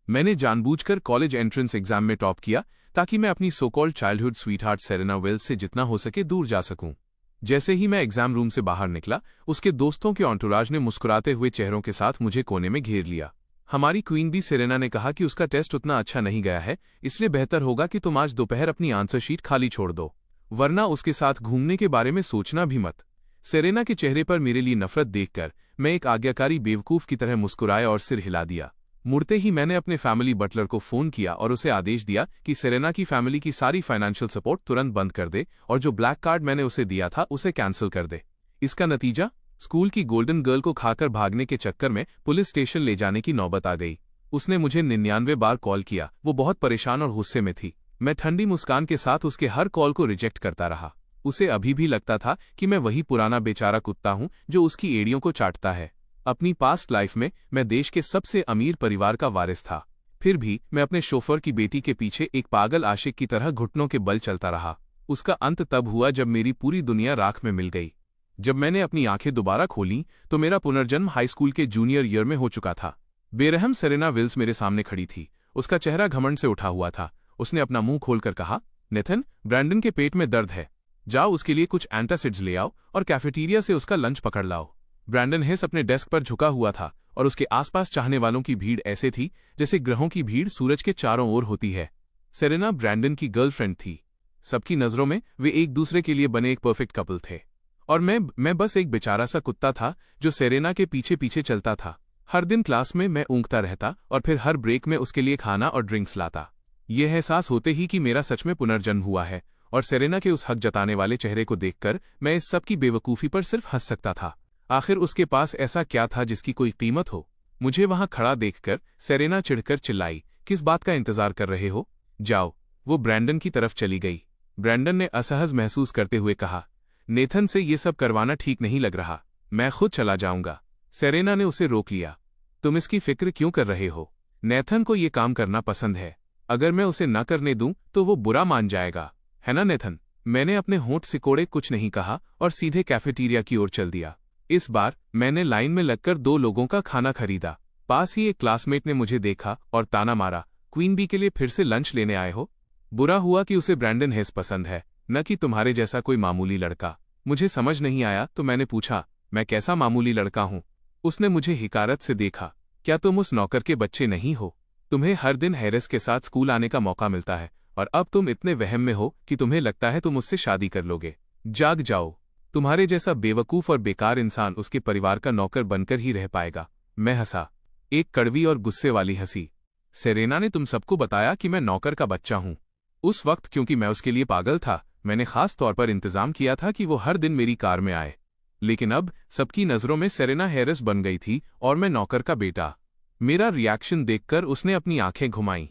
मैंने जानबूझकर college entrance exam में टॉप किया ताकि मैं अपनी so called childhood sweetheart Serena Wills से जितना हो सके दूर जा सकूं। जैसे ही मैं एग्जाम रूम से बाहर निकला, उसके दोस्तों के एंटोराज ने मुस्कुराते हुए चेहरों के साथ मुझे कोने में घेर लिया। हमारी क्वीन बी सेरेना ने कहा कि उसका टेस्ट उतना अच्छा नहीं गया है, इसलिए बेहतर होगा कि तुम आज दोपहर अपनी आंसर शीट खाली छोड़ दो, वरना उसके साथ घूमने के बारे में सोचना भी मत। सेरेना के चेहरे पर मेरे लिए नफरत देखकर मैं एक आज्ञाकारी बेवकूफ की तरह मुस्कुराया और सिर हिला दिया। मुड़ते ही मैंने अपने फैमिली बटलर को फोन किया और उसे आदेश दिया कि सेरेना की फैमिली की सारी फाइनेंशियल सपोर्ट तुरंत बंद कर दे और जो ब्लैक कार्ड मैंने उसे दिया था उसे कैंसिल कर दे। इसका नतीजा, स्कूल की गोल्डन गर्ल को खाकर भागने के चक्कर में पुलिस स्टेशन ले जाने की नौबत आ गई। उसने मुझे 99 बार कॉल किया। वो बहुत परेशान और गुस्से में थी। मैं ठंडी मुस्कान के साथ उसके हर कॉल को रिजेक्ट करता रहा। उसे अभी भी लगता था कि मैं वही पुराना बेचारा कुत्ता हूं जो उसकी एड़ियों को चाटता है। अपनी पास्ट लाइफ में मैं देश के सबसे अमीर परिवार का वारिस था। फिर भी मैं अपने शोफर की बेटी के पीछे एक पागल आशिक की तरह घुटनों के बल चलता रहा। उसका अंत तब हुआ जब मेरी पूरी दुनिया राख में मिल गई। जब मैंने अपनी आंखें दोबारा खोलीं तो मेरा पुनर्जन्म हाई स्कूल के जूनियर ईयर में हो चुका था। बेरहम सेरेना विल्स मेरे सामने खड़ी थी। उसका चेहरा घमंड से उठा हुआ था। उसने अपना मुंह खोलकर कहा, नेथन, ब्रैंडन के पेट में दर्द है। जाओ उसके लिए कुछ एंटासिड्स ले आओ और कैफेटेरिया से उसका लंच पकड़ लाओ। ब्रैंडन हेस अपने डेस्क पर झुका हुआ था और उसके आसपास चाहने वालों की भीड़ ऐसे थी जैसे ग्रहों की भीड़ सूरज के चारों ओर होती है। सेरेना ब्रैंडन की गर्लफ्रेंड थी। सबकी नजरों में वे एक दूसरे के लिए बने एक परफेक्ट कपल थे, और मैं बस एक बेचारा सा कुत्ता था जो सेरेना के पीछे पीछे चलता था। हर दिन क्लास में मैं ऊँगता रहता और फिर हर ब्रेक में उसके लिए खाना और ड्रिंक्स लाता। यह एहसास होते ही कि मेरा सच में पुनर्जन्म हुआ है, और सेरेना के उस हक जताने वाले चेहरे को देखकर मैं इस सब की बेवकूफ़ी पर सिर्फ हंस सकता था। आखिर उसके पास ऐसा क्या था जिसकी कोई कीमत हो? मुझे वहां खड़ा देखकर सेरेना चिढ़कर चिल्लाई, किस बात का इंतजार कर रहे हो? जाओ। वो ब्रैंडन की तरफ चली गई। ब्रैंडन ने असहज महसूस करते हुए कहा, नेथन से ये सब करवाना ठीक नहीं लग रहा, मैं खुद चला जाऊंगा। सेरेना ने उसे रोक लिया। तुम इसकी फिक्र क्यों कर रहे हो? नेथन को ये काम करना पसंद है। अगर मैं उसे न करने दूं तो वो बुरा मान जाएगा, है ना नेथन? मैंने अपने होंठ सिकोड़े कुछ नहीं कहा और सीधे कैफेटेरिया की ओर चल दिया। इस बार मैंने लाइन में लगकर 2 लोगों का खाना खरीदा। पास ही एक क्लासमेट ने मुझे देखा और ताना मारा, क्वीन बी के लिए फिर से लंच लेने आए हो? बुरा हुआ कि उसे ब्रैंडन हेस पसंद है, न कि तुम्हारे जैसा कोई मामूली लड़का। मुझे समझ नहीं आया तो मैंने पूछा, मैं कैसा मामूली लड़का हूँ? उसने मुझे हिकारत से देखा। क्या तुम उस नौकर के बच्चे नहीं हो? तुम्हें हर दिन हैरिस के साथ स्कूल आने का मौका मिलता है और अब तुम इतने वहम में हो कि तुम्हें लगता है तुम उससे शादी कर लोगे। जाग जाओ। तुम्हारे जैसा बेवकूफ और बेकार इंसान उसके परिवार का नौकर बनकर ही रह पाएगा। मैं हंसा, एक कड़वी और गुस्से वाली हंसी। सेरेना ने तुम सबको बताया कि मैं नौकर का बच्चा हूं। उस वक्त क्योंकि मैं उसके लिए पागल था, मैंने खास तौर पर इंतजाम किया था कि वो हर दिन मेरी कार में आए। लेकिन अब सबकी नजरों में सेरेना हैरिस बन गई थी और मैं नौकर का बेटा। मेरा रिएक्शन देखकर उसने अपनी आंखें घुमाईं।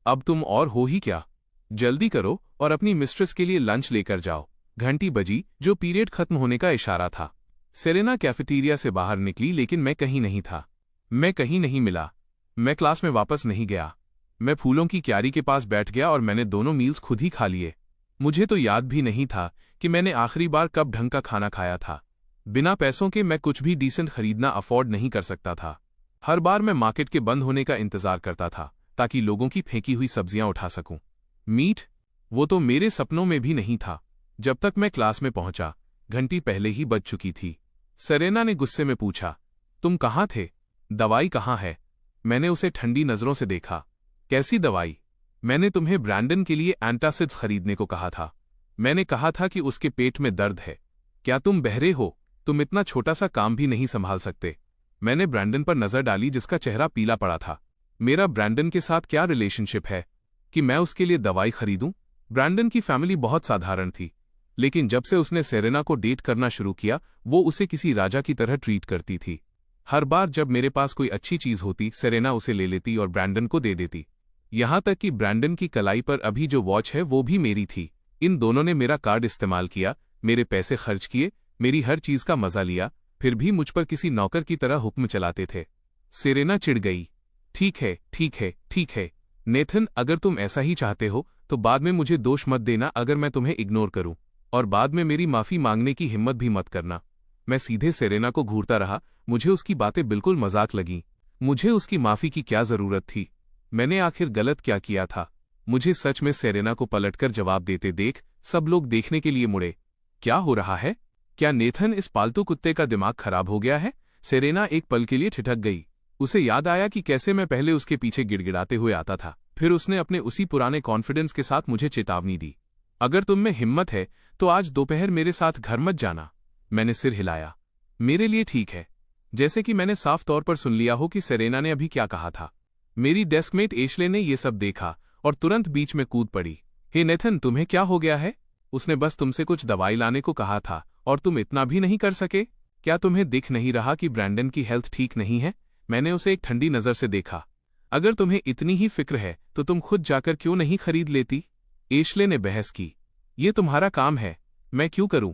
अब तुम और हो ही क्या? जल्दी करो और अपनी मिस्ट्रेस के लिए लंच लेकर जाओ। घंटी बजी, जो पीरियड खत्म होने का इशारा था। सेरेना कैफेटेरिया से बाहर निकली, लेकिन मैं कहीं नहीं था। मैं कहीं नहीं मिला। मैं क्लास में वापस नहीं गया। मैं फूलों की क्यारी के पास बैठ गया और मैंने दोनों मील्स खुद ही खा लिए। मुझे तो याद भी नहीं था कि मैंने आखिरी बार कब ढंग का खाना खाया था। बिना पैसों के मैं कुछ भी डिसेंट खरीदना अफोर्ड नहीं कर सकता था। हर बार मैं मार्केट के बंद होने का इंतजार करता था ताकि लोगों की फेंकी हुई सब्जियां उठा सकूं। मीट, वो तो मेरे सपनों में भी नहीं था। जब तक मैं क्लास में पहुंचा, घंटी पहले ही बज चुकी थी। सेरेना ने गुस्से में पूछा, तुम कहाँ थे? दवाई कहाँ है? मैंने उसे ठंडी नजरों से देखा। कैसी दवाई? मैंने तुम्हें ब्रैंडन के लिए एंटासिड्स खरीदने को कहा था। मैंने कहा था कि उसके पेट में दर्द है। क्या तुम बहरे हो? तुम इतना छोटा सा काम भी नहीं संभाल सकते। मैंने ब्रैंडन पर नजर डाली जिसका चेहरा पीला पड़ा था। मेरा ब्रैंडन के साथ क्या रिलेशनशिप है कि मैं उसके लिए दवाई खरीदूं? ब्रैंडन की फैमिली बहुत साधारण थी, लेकिन जब से उसने सेरेना को डेट करना शुरू किया, वो उसे किसी राजा की तरह ट्रीट करती थी। हर बार जब मेरे पास कोई अच्छी चीज होती, सेरेना उसे ले लेती और ब्रैंडन को दे देती। यहां तक कि ब्रैंडन की कलाई पर अभी जो वॉच है वो भी मेरी थी। इन दोनों ने मेरा कार्ड इस्तेमाल किया, मेरे पैसे खर्च किए, मेरी हर चीज का मजा लिया, फिर भी मुझ पर किसी नौकर की तरह हुक्म चलाते थे। सेरेना चिढ़ गई। ठीक है, ठीक है, ठीक है नेथन, अगर तुम ऐसा ही चाहते हो तो बाद में मुझे दोष मत देना अगर मैं तुम्हें इग्नोर करूं, और बाद में मेरी माफी मांगने की हिम्मत भी मत करना। मैं सीधे सेरेना को घूरता रहा। मुझे उसकी बातें बिल्कुल मजाक लगीं। मुझे उसकी माफी की क्या जरूरत थी? मैंने आखिर गलत क्या किया था? मुझे सच में सेरेना को पलटकर जवाब देते देख सब लोग देखने के लिए मुड़े। क्या हो रहा है? क्या नेथन इस पालतू कुत्ते का दिमाग खराब हो गया है? सेरेना एक पल के लिए ठिठक गई। उसे याद आया कि कैसे मैं पहले उसके पीछे गिड़गिड़ाते हुए आता था। फिर उसने अपने उसी पुराने कॉन्फिडेंस के साथ मुझे चेतावनी दी, अगर तुम में हिम्मत है तो आज दोपहर मेरे साथ घर मत जाना। मैंने सिर हिलाया। मेरे लिए ठीक है। जैसे कि मैंने साफ तौर पर सुन लिया हो कि सेरेना ने अभी क्या कहा था। मेरी डेस्कमेट एशले ने यह सब देखा और तुरंत बीच में कूद पड़ी। हे नेथन, तुम्हें क्या हो गया है? उसने बस तुमसे कुछ दवाई लाने को कहा था और तुम इतना भी नहीं कर सके? क्या तुम्हें दिख नहीं रहा कि ब्रैंडन की हेल्थ ठीक नहीं है? मैंने उसे एक ठंडी नजर से देखा। अगर तुम्हें इतनी ही फिक्र है तो तुम खुद जाकर क्यों नहीं खरीद लेती? एशले ने बहस की। ये तुम्हारा काम है, मैं क्यों करूं?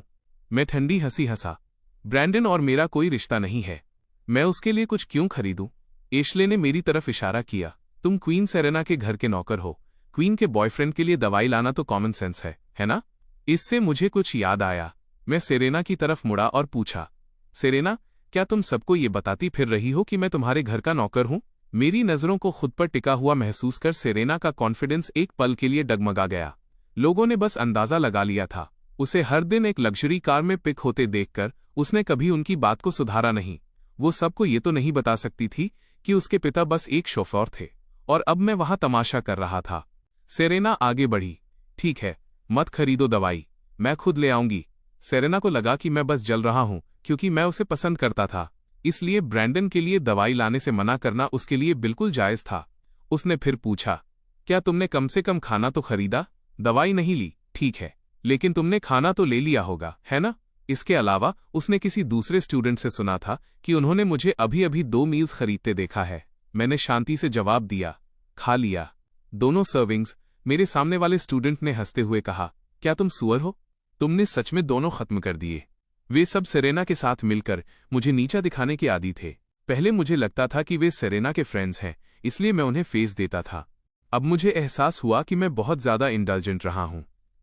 मैं ठंडी हंसी हंसा। ब्रैंडन और मेरा कोई रिश्ता नहीं है, मैं उसके लिए कुछ क्यों खरीदूं? एशले ने मेरी तरफ इशारा किया। तुम क्वीन सेरेना के घर के नौकर हो। क्वीन के बॉयफ्रेंड के लिए दवाई लाना तो कॉमन सेंस है ना? इससे मुझे कुछ याद आया। मैं सेरेना की तरफ मुड़ा और पूछा, सेरेना, क्या तुम सबको ये बताती फिर रही हो कि मैं तुम्हारे घर का नौकर हूं? मेरी नजरों को खुद पर टिका हुआ महसूस कर सेरेना का कॉन्फिडेंस एक पल के लिए डगमगा गया। लोगों ने बस अंदाजा लगा लिया था। उसे हर दिन एक लग्जरी कार में पिक होते देखकर उसने कभी उनकी बात को सुधारा नहीं। वो सबको ये तो नहीं बता सकती थी कि उसके पिता बस एक शोफर थे और अब मैं वहां तमाशा कर रहा था। सेरेना आगे बढ़ी। ठीक है, मत खरीदो दवाई, मैं खुद ले आऊंगी। सेरेना को लगा कि मैं बस जल रहा हूं क्योंकि मैं उसे पसंद करता था, इसलिए ब्रैंडन के लिए दवाई लाने से मना करना उसके लिए बिल्कुल जायज था। उसने फिर पूछा, क्या तुमने कम से कम खाना तो खरीदा? दवाई नहीं ली, ठीक है, लेकिन तुमने खाना तो ले लिया होगा, है ना? इसके अलावा उसने किसी दूसरे स्टूडेंट से सुना था कि उन्होंने मुझे अभी अभी 2 मील्स खरीदते देखा है। मैंने शांति से जवाब दिया, खा लिया, दोनों सर्विंग्स। मेरे सामने वाले स्टूडेंट ने हंसते हुए कहा, क्या तुम सुअर हो? तुमने सच में दोनों खत्म कर दिए। वे सब सेरेना के साथ मिलकर मुझे नीचा दिखाने के आदी थे। पहले मुझे लगता था कि वे सेरेना के फ्रेंड्स हैं, इसलिए मैं उन्हें फेस देता था। अब मुझे एहसास हुआ कि मैं बहुत ज्यादा इंडल्जेंट रहा हूं।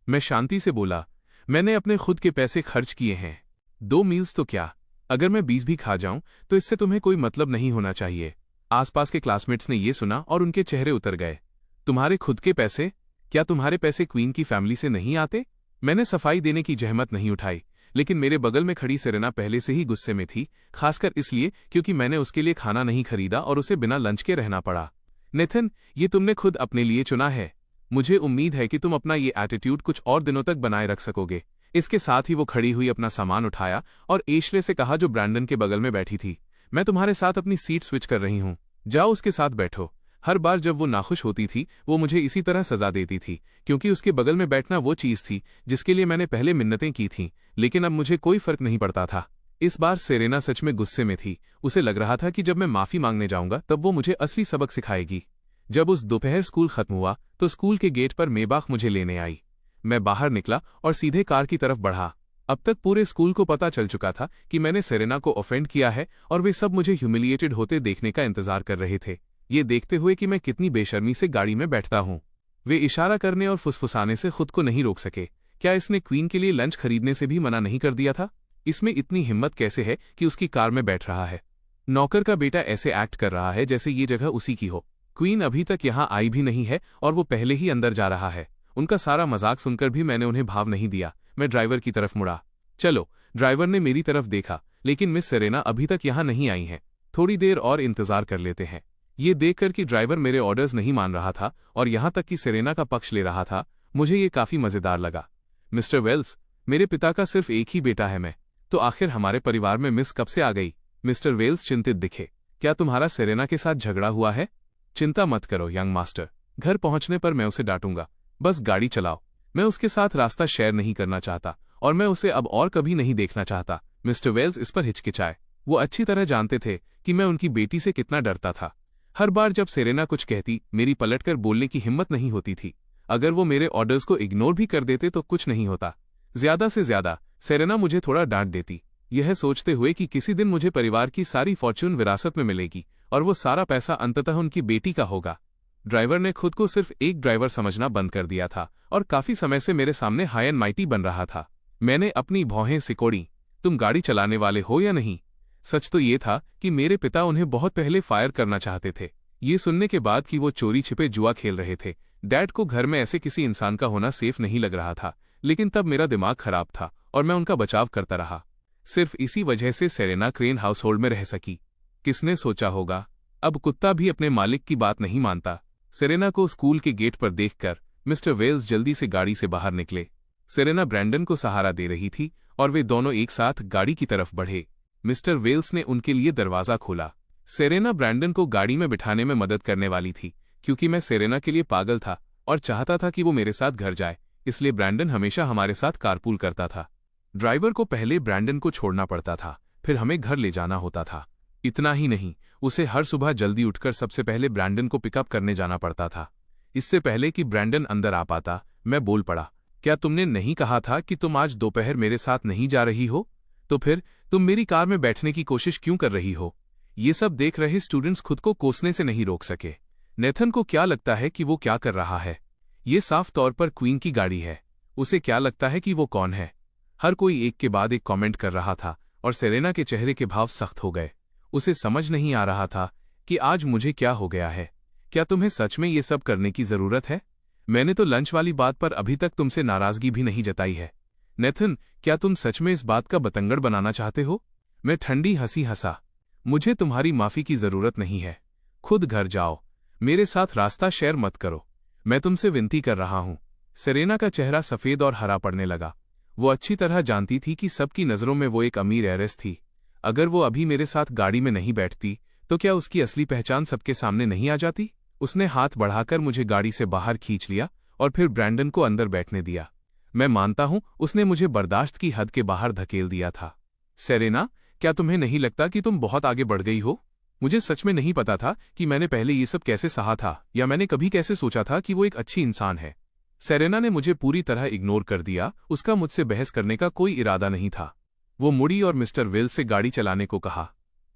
मैं शांति से बोला, मैंने अपने खुद के पैसे खर्च किए हैं। 2 मील्स तो क्या, अगर मैं 20 भी खा जाऊं तो इससे तुम्हें कोई मतलब नहीं होना चाहिए। आसपास के क्लासमेट्स ने यह सुना और उनके चेहरे उतर गए। तुम्हारे खुद के पैसे? क्या तुम्हारे पैसे क्वीन की फैमिली से नहीं आते? मैंने सफाई देने की जहमत नहीं उठाई, लेकिन मेरे बगल में खड़ी सेरेना पहले से ही गुस्से में थी, खासकर इसलिए क्योंकि मैंने उसके लिए खाना नहीं खरीदा और उसे बिना लंच के रहना पड़ा। नेथन, ये तुमने खुद अपने लिए चुना है। मुझे उम्मीद है कि तुम अपना ये एटीट्यूड कुछ और दिनों तक बनाए रख सकोगे। इसके साथ ही वो खड़ी हुई अपना सामान उठाया और एशले से कहा, जो ब्रैंडन के बगल में बैठी थी, मैं तुम्हारे साथ अपनी सीट स्विच कर रही हूँ, जाओ उसके साथ बैठो। हर बार जब वो नाखुश होती थी वो मुझे इसी तरह सजा देती थी, क्योंकि उसके बगल में बैठना वो चीज थी जिसके लिए मैंने पहले मिन्नतें की थीं, लेकिन अब मुझे कोई फर्क नहीं पड़ता था। इस बार सेरेना सच में गुस्से में थी। उसे लग रहा था कि जब मैं माफी मांगने जाऊंगा तब वो मुझे असली सबक सिखाएगी। जब उस दोपहर स्कूल खत्म हुआ तो स्कूल के गेट पर मेबाख मुझे लेने आई। मैं बाहर निकला और सीधे कार की तरफ बढ़ा। अब तक पूरे स्कूल को पता चल चुका था कि मैंने सेरेना को ऑफेंड किया है और वे सब मुझे ह्यूमिलिएटेड होते देखने का इंतजार कर रहे थे, ये देखते हुए कि मैं कितनी बेशर्मी से गाड़ी में बैठता हूं। वे इशारा करने और फुसफुसाने से खुद को नहीं रोक सके। क्या इसने क्वीन के लिए लंच खरीदने से भी मना नहीं कर दिया था? इसमें इतनी हिम्मत कैसे है कि उसकी कार में बैठ रहा है? नौकर का बेटा ऐसे एक्ट कर रहा है जैसे ये जगह उसी की हो। क्वीन अभी तक यहां आई भी नहीं है और वो पहले ही अंदर जा रहा है। उनका सारा मजाक सुनकर भी मैंने उन्हें भाव नहीं दिया। मैं ड्राइवर की तरफ मुड़ा। चलो। ड्राइवर ने मेरी तरफ देखा, लेकिन मिस सेरेना अभी तक यहां नहीं आई हैं। थोड़ी देर और इंतजार कर लेते हैं। ये देखकर कि ड्राइवर मेरे ऑर्डर्स नहीं मान रहा था और यहां तक कि सेरेना का पक्ष ले रहा था, मुझे ये काफी मजेदार लगा। मिस्टर वेल्स, मेरे पिता का सिर्फ एक ही बेटा है मैं, तो आखिर हमारे परिवार में मिस कब से आ गई? मिस्टर वेल्स चिंतित दिखे। क्या तुम्हारा सेरेना के साथ झगड़ा हुआ है? चिंता मत करो यंग मास्टर, घर पहुंचने पर मैं उसे डांटूंगा। बस गाड़ी चलाओ। मैं उसके साथ रास्ता शेयर नहीं करना चाहता और मैं उसे अब और कभी नहीं देखना चाहता। मिस्टर वेल्स इस पर हिचकिचाए। वो अच्छी तरह जानते थे कि मैं उनकी बेटी से कितना डरता था। हर बार जब सेरेना कुछ कहती, मेरी पलटकर बोलने की हिम्मत नहीं होती थी। अगर वो मेरे ऑर्डर्स को इग्नोर भी कर देते तो कुछ नहीं होता। ज्यादा से ज्यादा सेरेना मुझे थोड़ा डांट देती, यह सोचते हुए कि किसी दिन मुझे परिवार की सारी फॉर्च्यून विरासत में मिलेगी और वो सारा पैसा अंततः उनकी बेटी का होगा। ड्राइवर ने खुद को सिर्फ एक ड्राइवर समझना बंद कर दिया था और काफी समय से मेरे सामने हाई एंड माइटी बन रहा था। मैंने अपनी भौहें सिकोड़ी। तुम गाड़ी चलाने वाले हो या नहीं? सच तो ये था कि मेरे पिता उन्हें बहुत पहले फायर करना चाहते थे। ये सुनने के बाद कि वो चोरी छिपे जुआ खेल रहे थे, डैड को घर में ऐसे किसी इंसान का होना सेफ नहीं लग रहा था। लेकिन तब मेरा दिमाग खराब था और मैं उनका बचाव करता रहा। सिर्फ इसी वजह से सेरेना क्रेन हाउस होल्ड में रह सकी। किसने सोचा होगा, अब कुत्ता भी अपने मालिक की बात नहीं मानता। सेरेना को स्कूल के गेट पर देखकर मिस्टर वेल्स जल्दी से गाड़ी से बाहर निकले। सेरेना ब्रैंडन को सहारा दे रही थी और वे दोनों एक साथ गाड़ी की तरफ बढ़े। मिस्टर वेल्स ने उनके लिए दरवाजा खोला। सेरेना ब्रैंडन को गाड़ी में बिठाने में मदद करने वाली थी, क्योंकि मैं सेरेना के लिए पागल था और चाहता था कि वो मेरे साथ घर जाए, इसलिए ब्रैंडन हमेशा हमारे साथ कारपूल करता था। ड्राइवर को पहले ब्रैंडन को छोड़ना पड़ता था, फिर हमें घर ले जाना होता था। इतना ही नहीं, उसे हर सुबह जल्दी उठकर सबसे पहले ब्रैंडन को पिकअप करने जाना पड़ता था। इससे पहले कि ब्रैंडन अंदर आ पाता, मैं बोल पड़ा, क्या तुमने नहीं कहा था कि तुम आज दोपहर मेरे साथ नहीं जा रही हो? तो फिर तुम मेरी कार में बैठने की कोशिश क्यों कर रही हो? ये सब देख रहे स्टूडेंट्स खुद को कोसने से नहीं रोक सके। नेथन को क्या लगता है कि वो क्या कर रहा है? ये साफ तौर पर क्वीन की गाड़ी है। उसे क्या लगता है कि वो कौन है? हर कोई एक के बाद एक कमेंट कर रहा था और सेरेना के चेहरे के भाव सख्त हो गए। उसे समझ नहीं आ रहा था कि आज मुझे क्या हो गया है। क्या तुम्हें सच में ये सब करने की जरूरत है? मैंने तो लंच वाली बात पर अभी तक तुमसे नाराजगी भी नहीं जताई है। नेथन, क्या तुम सच में इस बात का बतंगड़ बनाना चाहते हो? मैं ठंडी हंसी हंसा। मुझे तुम्हारी माफी की जरूरत नहीं है। खुद घर जाओ, मेरे साथ रास्ता शेयर मत करो। मैं तुमसे विनती कर रहा हूं। सेरेना का चेहरा सफेद और हरा पड़ने लगा। वो अच्छी तरह जानती थी कि सबकी नजरों में वो एक अमीर हेiress थी। अगर वो अभी मेरे साथ गाड़ी में नहीं बैठती तो क्या उसकी असली पहचान सबके सामने नहीं आ जाती? उसने हाथ बढ़ाकर मुझे गाड़ी से बाहर खींच लिया और फिर ब्रैंडन को अंदर बैठने दिया। मैं मानता हूं उसने मुझे बर्दाश्त की हद के बाहर धकेल दिया था। सेरेना, क्या तुम्हें नहीं लगता कि तुम बहुत आगे बढ़ गई हो? मुझे सच में नहीं पता था कि मैंने पहले ये सब कैसे सहा था, या मैंने कभी कैसे सोचा था कि वो एक अच्छी इंसान है। सेरेना ने मुझे पूरी तरह इग्नोर कर दिया। उसका मुझसे बहस करने का कोई इरादा नहीं था। वो मुड़ी और मिस्टर वेल्स से गाड़ी चलाने को कहा।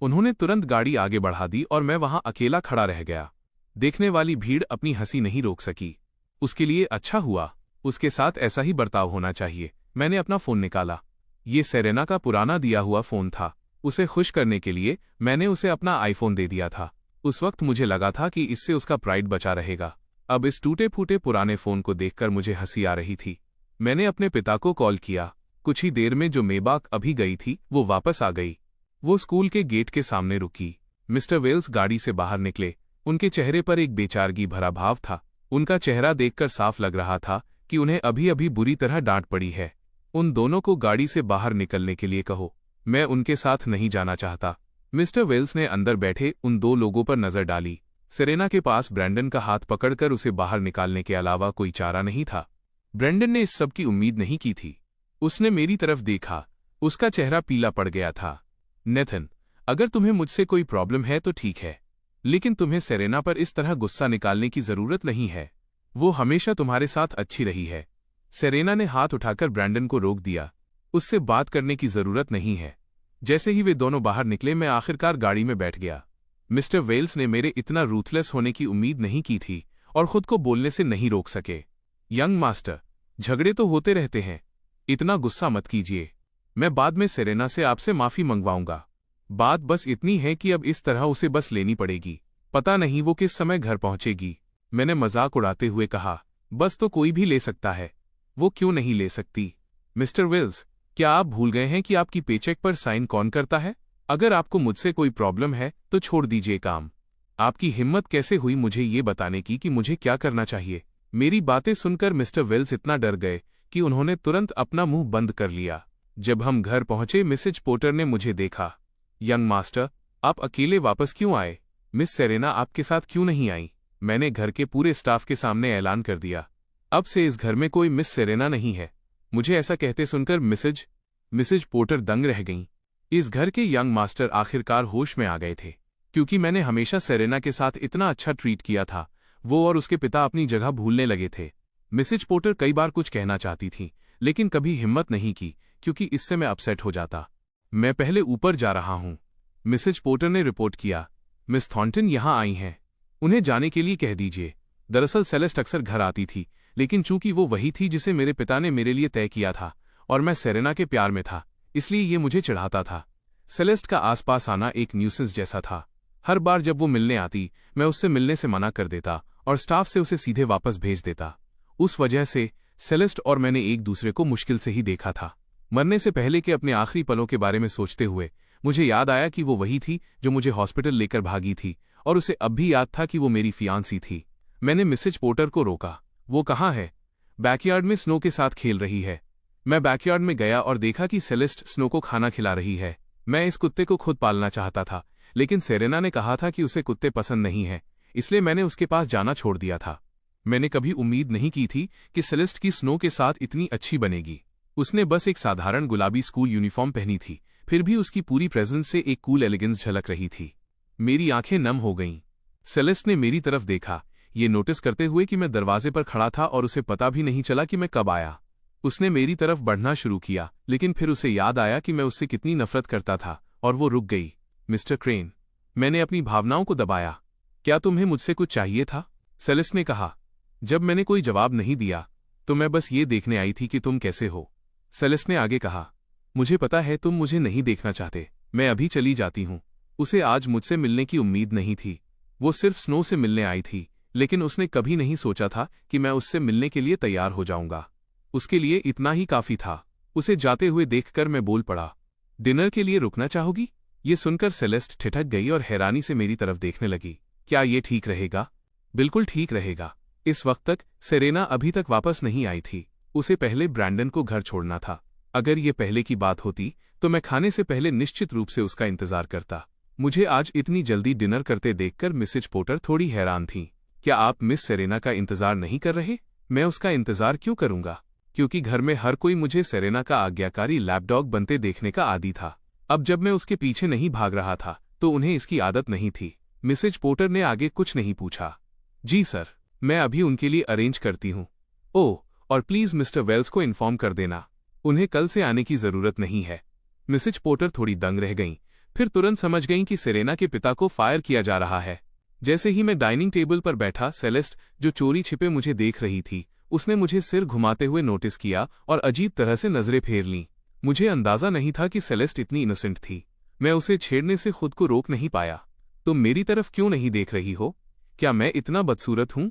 उन्होंने तुरंत गाड़ी आगे बढ़ा दी और मैं वहां अकेला खड़ा रह गया। देखने वाली भीड़ अपनी हंसी नहीं रोक सकी। उसके लिए अच्छा हुआ, उसके साथ ऐसा ही बर्ताव होना चाहिए। मैंने अपना फोन निकाला। ये सेरेना का पुराना दिया हुआ फोन था। उसे खुश करने के लिए मैंने उसे अपना आईफोन दे दिया था। उस वक्त मुझे लगा था कि इससे उसका प्राइड बचा रहेगा। अब इस टूटे फूटे पुराने फोन को देखकर मुझे हंसी आ रही थी। मैंने अपने पिता को कॉल किया। कुछ ही देर में जो मेबाक अभी गई थी वो वापस आ गई। वो स्कूल के गेट के सामने रुकी। मिस्टर वेल्स गाड़ी से बाहर निकले। उनके चेहरे पर एक बेचारगी भरा भाव था। उनका चेहरा देखकर साफ लग रहा था कि उन्हें अभी अभी बुरी तरह डांट पड़ी है। उन दोनों को गाड़ी से बाहर निकलने के लिए कहो, मैं उनके साथ नहीं जाना चाहता। मिस्टर वेल्स ने अंदर बैठे उन दो लोगों पर नजर डाली। सेरेना के पास ब्रैंडन का हाथ पकड़कर उसे बाहर निकालने के अलावा कोई चारा नहीं था। ब्रैंडन ने इस सब की उम्मीद नहीं की थी। उसने मेरी तरफ देखा। उसका चेहरा पीला पड़ गया था। नेथन, अगर तुम्हें मुझसे कोई प्रॉब्लम है तो ठीक है, लेकिन तुम्हें सेरेना पर इस तरह गुस्सा निकालने की जरूरत नहीं है। वो हमेशा तुम्हारे साथ अच्छी रही है। सेरेना ने हाथ उठाकर ब्रैंडन को रोक दिया। उससे बात करने की जरूरत नहीं है। जैसे ही वे दोनों बाहर निकले, मैं आखिरकार गाड़ी में बैठ गया। मिस्टर वेल्स ने मेरे इतना रूथलेस होने की उम्मीद नहीं की थी और खुद को बोलने से नहीं रोक सके। यंग मास्टर, झगड़े तो होते रहते हैं, इतना गुस्सा मत कीजिए। मैं बाद में सेरेना से आपसे माफी मंगवाऊंगा। बात बस इतनी है कि अब इस तरह उसे बस लेनी पड़ेगी। पता नहीं वो किस समय घर पहुंचेगी। मैंने मजाक उड़ाते हुए कहा, बस तो कोई भी ले सकता है, वो क्यों नहीं ले सकती? मिस्टर वेल्स, क्या आप भूल गए हैं कि आपकी पेचेक पर साइन कौन करता है? अगर आपको मुझसे कोई प्रॉब्लम है तो छोड़ दीजिए काम। आपकी हिम्मत कैसे हुई मुझे ये बताने की कि मुझे क्या करना चाहिए? मेरी बातें सुनकर मिस्टर वेल्स इतना डर गए कि उन्होंने तुरंत अपना मुंह बंद कर लिया। जब हम घर पहुंचे, मिसेज पोर्टर ने मुझे देखा। यंग मास्टर, आप अकेले वापस क्यों आए? मिस सेरेना आपके साथ क्यों नहीं आई? मैंने घर के पूरे स्टाफ के सामने ऐलान कर दिया, अब से इस घर में कोई मिस सेरेना नहीं है। मुझे ऐसा कहते सुनकर मिसेज पोर्टर दंग रह गईं। इस घर के यंग मास्टर आखिरकार होश में आ गए थे, क्योंकि मैंने हमेशा सेरेना के साथ इतना अच्छा ट्रीट किया था। वो और उसके पिता अपनी जगह भूलने लगे थे। मिसेज पोर्टर कई बार कुछ कहना चाहती थी, लेकिन कभी हिम्मत नहीं की, क्योंकि इससे मैं अपसेट हो जाता। मैं पहले ऊपर जा रहा हूं, मिसेज पोर्टर ने रिपोर्ट किया। मिस थॉर्नटन यहां आई हैं, उन्हें जाने के लिए कह दीजिए। दरअसल सेलेस्ट अक्सर घर आती थी, लेकिन चूंकि वो वही थी जिसे मेरे पिता ने मेरे लिए तय किया था और मैं सेरेना के प्यार में था, इसलिए ये मुझे चिढ़ाता था। सेलेस्ट का आसपास आना एक न्यूसेंस जैसा था। हर बार जब वो मिलने आती, मैं उससे मिलने से मना कर देता और स्टाफ से उसे सीधे वापस भेज देता। उस वजह से सेलेस्ट और मैंने एक दूसरे को मुश्किल से ही देखा था। मरने से पहले के अपने आखिरी पलों के बारे में सोचते हुए मुझे याद आया कि वो वही थी जो मुझे हॉस्पिटल लेकर भागी थी, और उसे अब भी याद था कि वो मेरी फियांसी थी। मैंने मिसेज पोर्टर को रोका। वो कहाँ है? बैकयार्ड में स्नो के साथ खेल रही है। मैं बैकयार्ड में गया और देखा कि सेलेस्ट स्नो को खाना खिला रही है। मैं इस कुत्ते को खुद पालना चाहता था, लेकिन सेरेना ने कहा था कि उसे कुत्ते पसंद नहीं है, इसलिए मैंने उसके पास जाना छोड़ दिया था। मैंने कभी उम्मीद नहीं की थी कि सेलेस्ट की स्नो के साथ इतनी अच्छी बनेगी। उसने बस एक साधारण गुलाबी स्कूल यूनिफॉर्म पहनी थी, फिर भी उसकी पूरी प्रेजेंस से एक कूल एलिगेंस झलक रही थी। मेरी आंखें नम हो गईं। सेलेस्ट ने मेरी तरफ देखा, ये नोटिस करते हुए कि मैं दरवाजे पर खड़ा था और उसे पता भी नहीं चला कि मैं कब आया। उसने मेरी तरफ बढ़ना शुरू किया, लेकिन फिर उसे याद आया कि मैं उससे कितनी नफरत करता था, और वो रुक गई। मिस्टर क्रेन, मैंने अपनी भावनाओं को दबाया। क्या तुम्हें मुझसे कुछ चाहिए था? सेलेस्ट ने कहा। जब मैंने कोई जवाब नहीं दिया, तो मैं बस ये देखने आई थी कि तुम कैसे हो। सेलेस्ट ने आगे कहा, मुझे पता है तुम मुझे नहीं देखना चाहते, मैं अभी चली जाती हूँ। उसे आज मुझसे मिलने की उम्मीद नहीं थी। वो सिर्फ स्नो से मिलने आई थी, लेकिन उसने कभी नहीं सोचा था कि मैं उससे मिलने के लिए तैयार हो जाऊंगा। उसके लिए इतना ही काफी था। उसे जाते हुए देखकर मैं बोल पड़ा, डिनर के लिए रुकना चाहोगी? ये सुनकर सेलेस्ट ठिठक गई और हैरानी से मेरी तरफ देखने लगी। क्या ये ठीक रहेगा? बिल्कुल ठीक रहेगा। इस वक्त तक सेरेना अभी तक वापस नहीं आई थी। उसे पहले ब्रैंडन को घर छोड़ना था। अगर ये पहले की बात होती तो मैं खाने से पहले निश्चित रूप से उसका इंतजार करता। मुझे आज इतनी जल्दी डिनर करते देखकर मिसेज पोर्टर थोड़ी हैरान थीं। क्या आप मिस सेरेना का इंतजार नहीं कर रहे? मैं उसका इंतजार क्यों करूंगा? क्योंकि घर में हर कोई मुझे सेरेना का आज्ञाकारी लैपडॉग बनते देखने का आदी था। अब जब मैं उसके पीछे नहीं भाग रहा था, तो उन्हें इसकी आदत नहीं थी। मिसेज पोर्टर ने आगे कुछ नहीं पूछा। जी सर, मैं अभी उनके लिए अरेंज करती हूँ। ओह, और प्लीज मिस्टर वेल्स को इन्फॉर्म कर देना, उन्हें कल से आने की जरूरत नहीं है। मिसेज पोर्टर थोड़ी दंग रह गईं, फिर तुरंत समझ गईं कि सेरेना के पिता को फायर किया जा रहा है। जैसे ही मैं डाइनिंग टेबल पर बैठा, सेलेस्ट, जो चोरी छिपे मुझे देख रही थी, उसने मुझे सिर घुमाते हुए नोटिस किया और अजीब तरह से नजरें फेर लीं। मुझे अंदाजा नहीं था कि सेलेस्ट इतनी इनोसेंट थी। मैं उसे छेड़ने से खुद को रोक नहीं पाया। तुम मेरी तरफ क्यों नहीं देख रही हो? क्या मैं इतना बदसूरत हूं?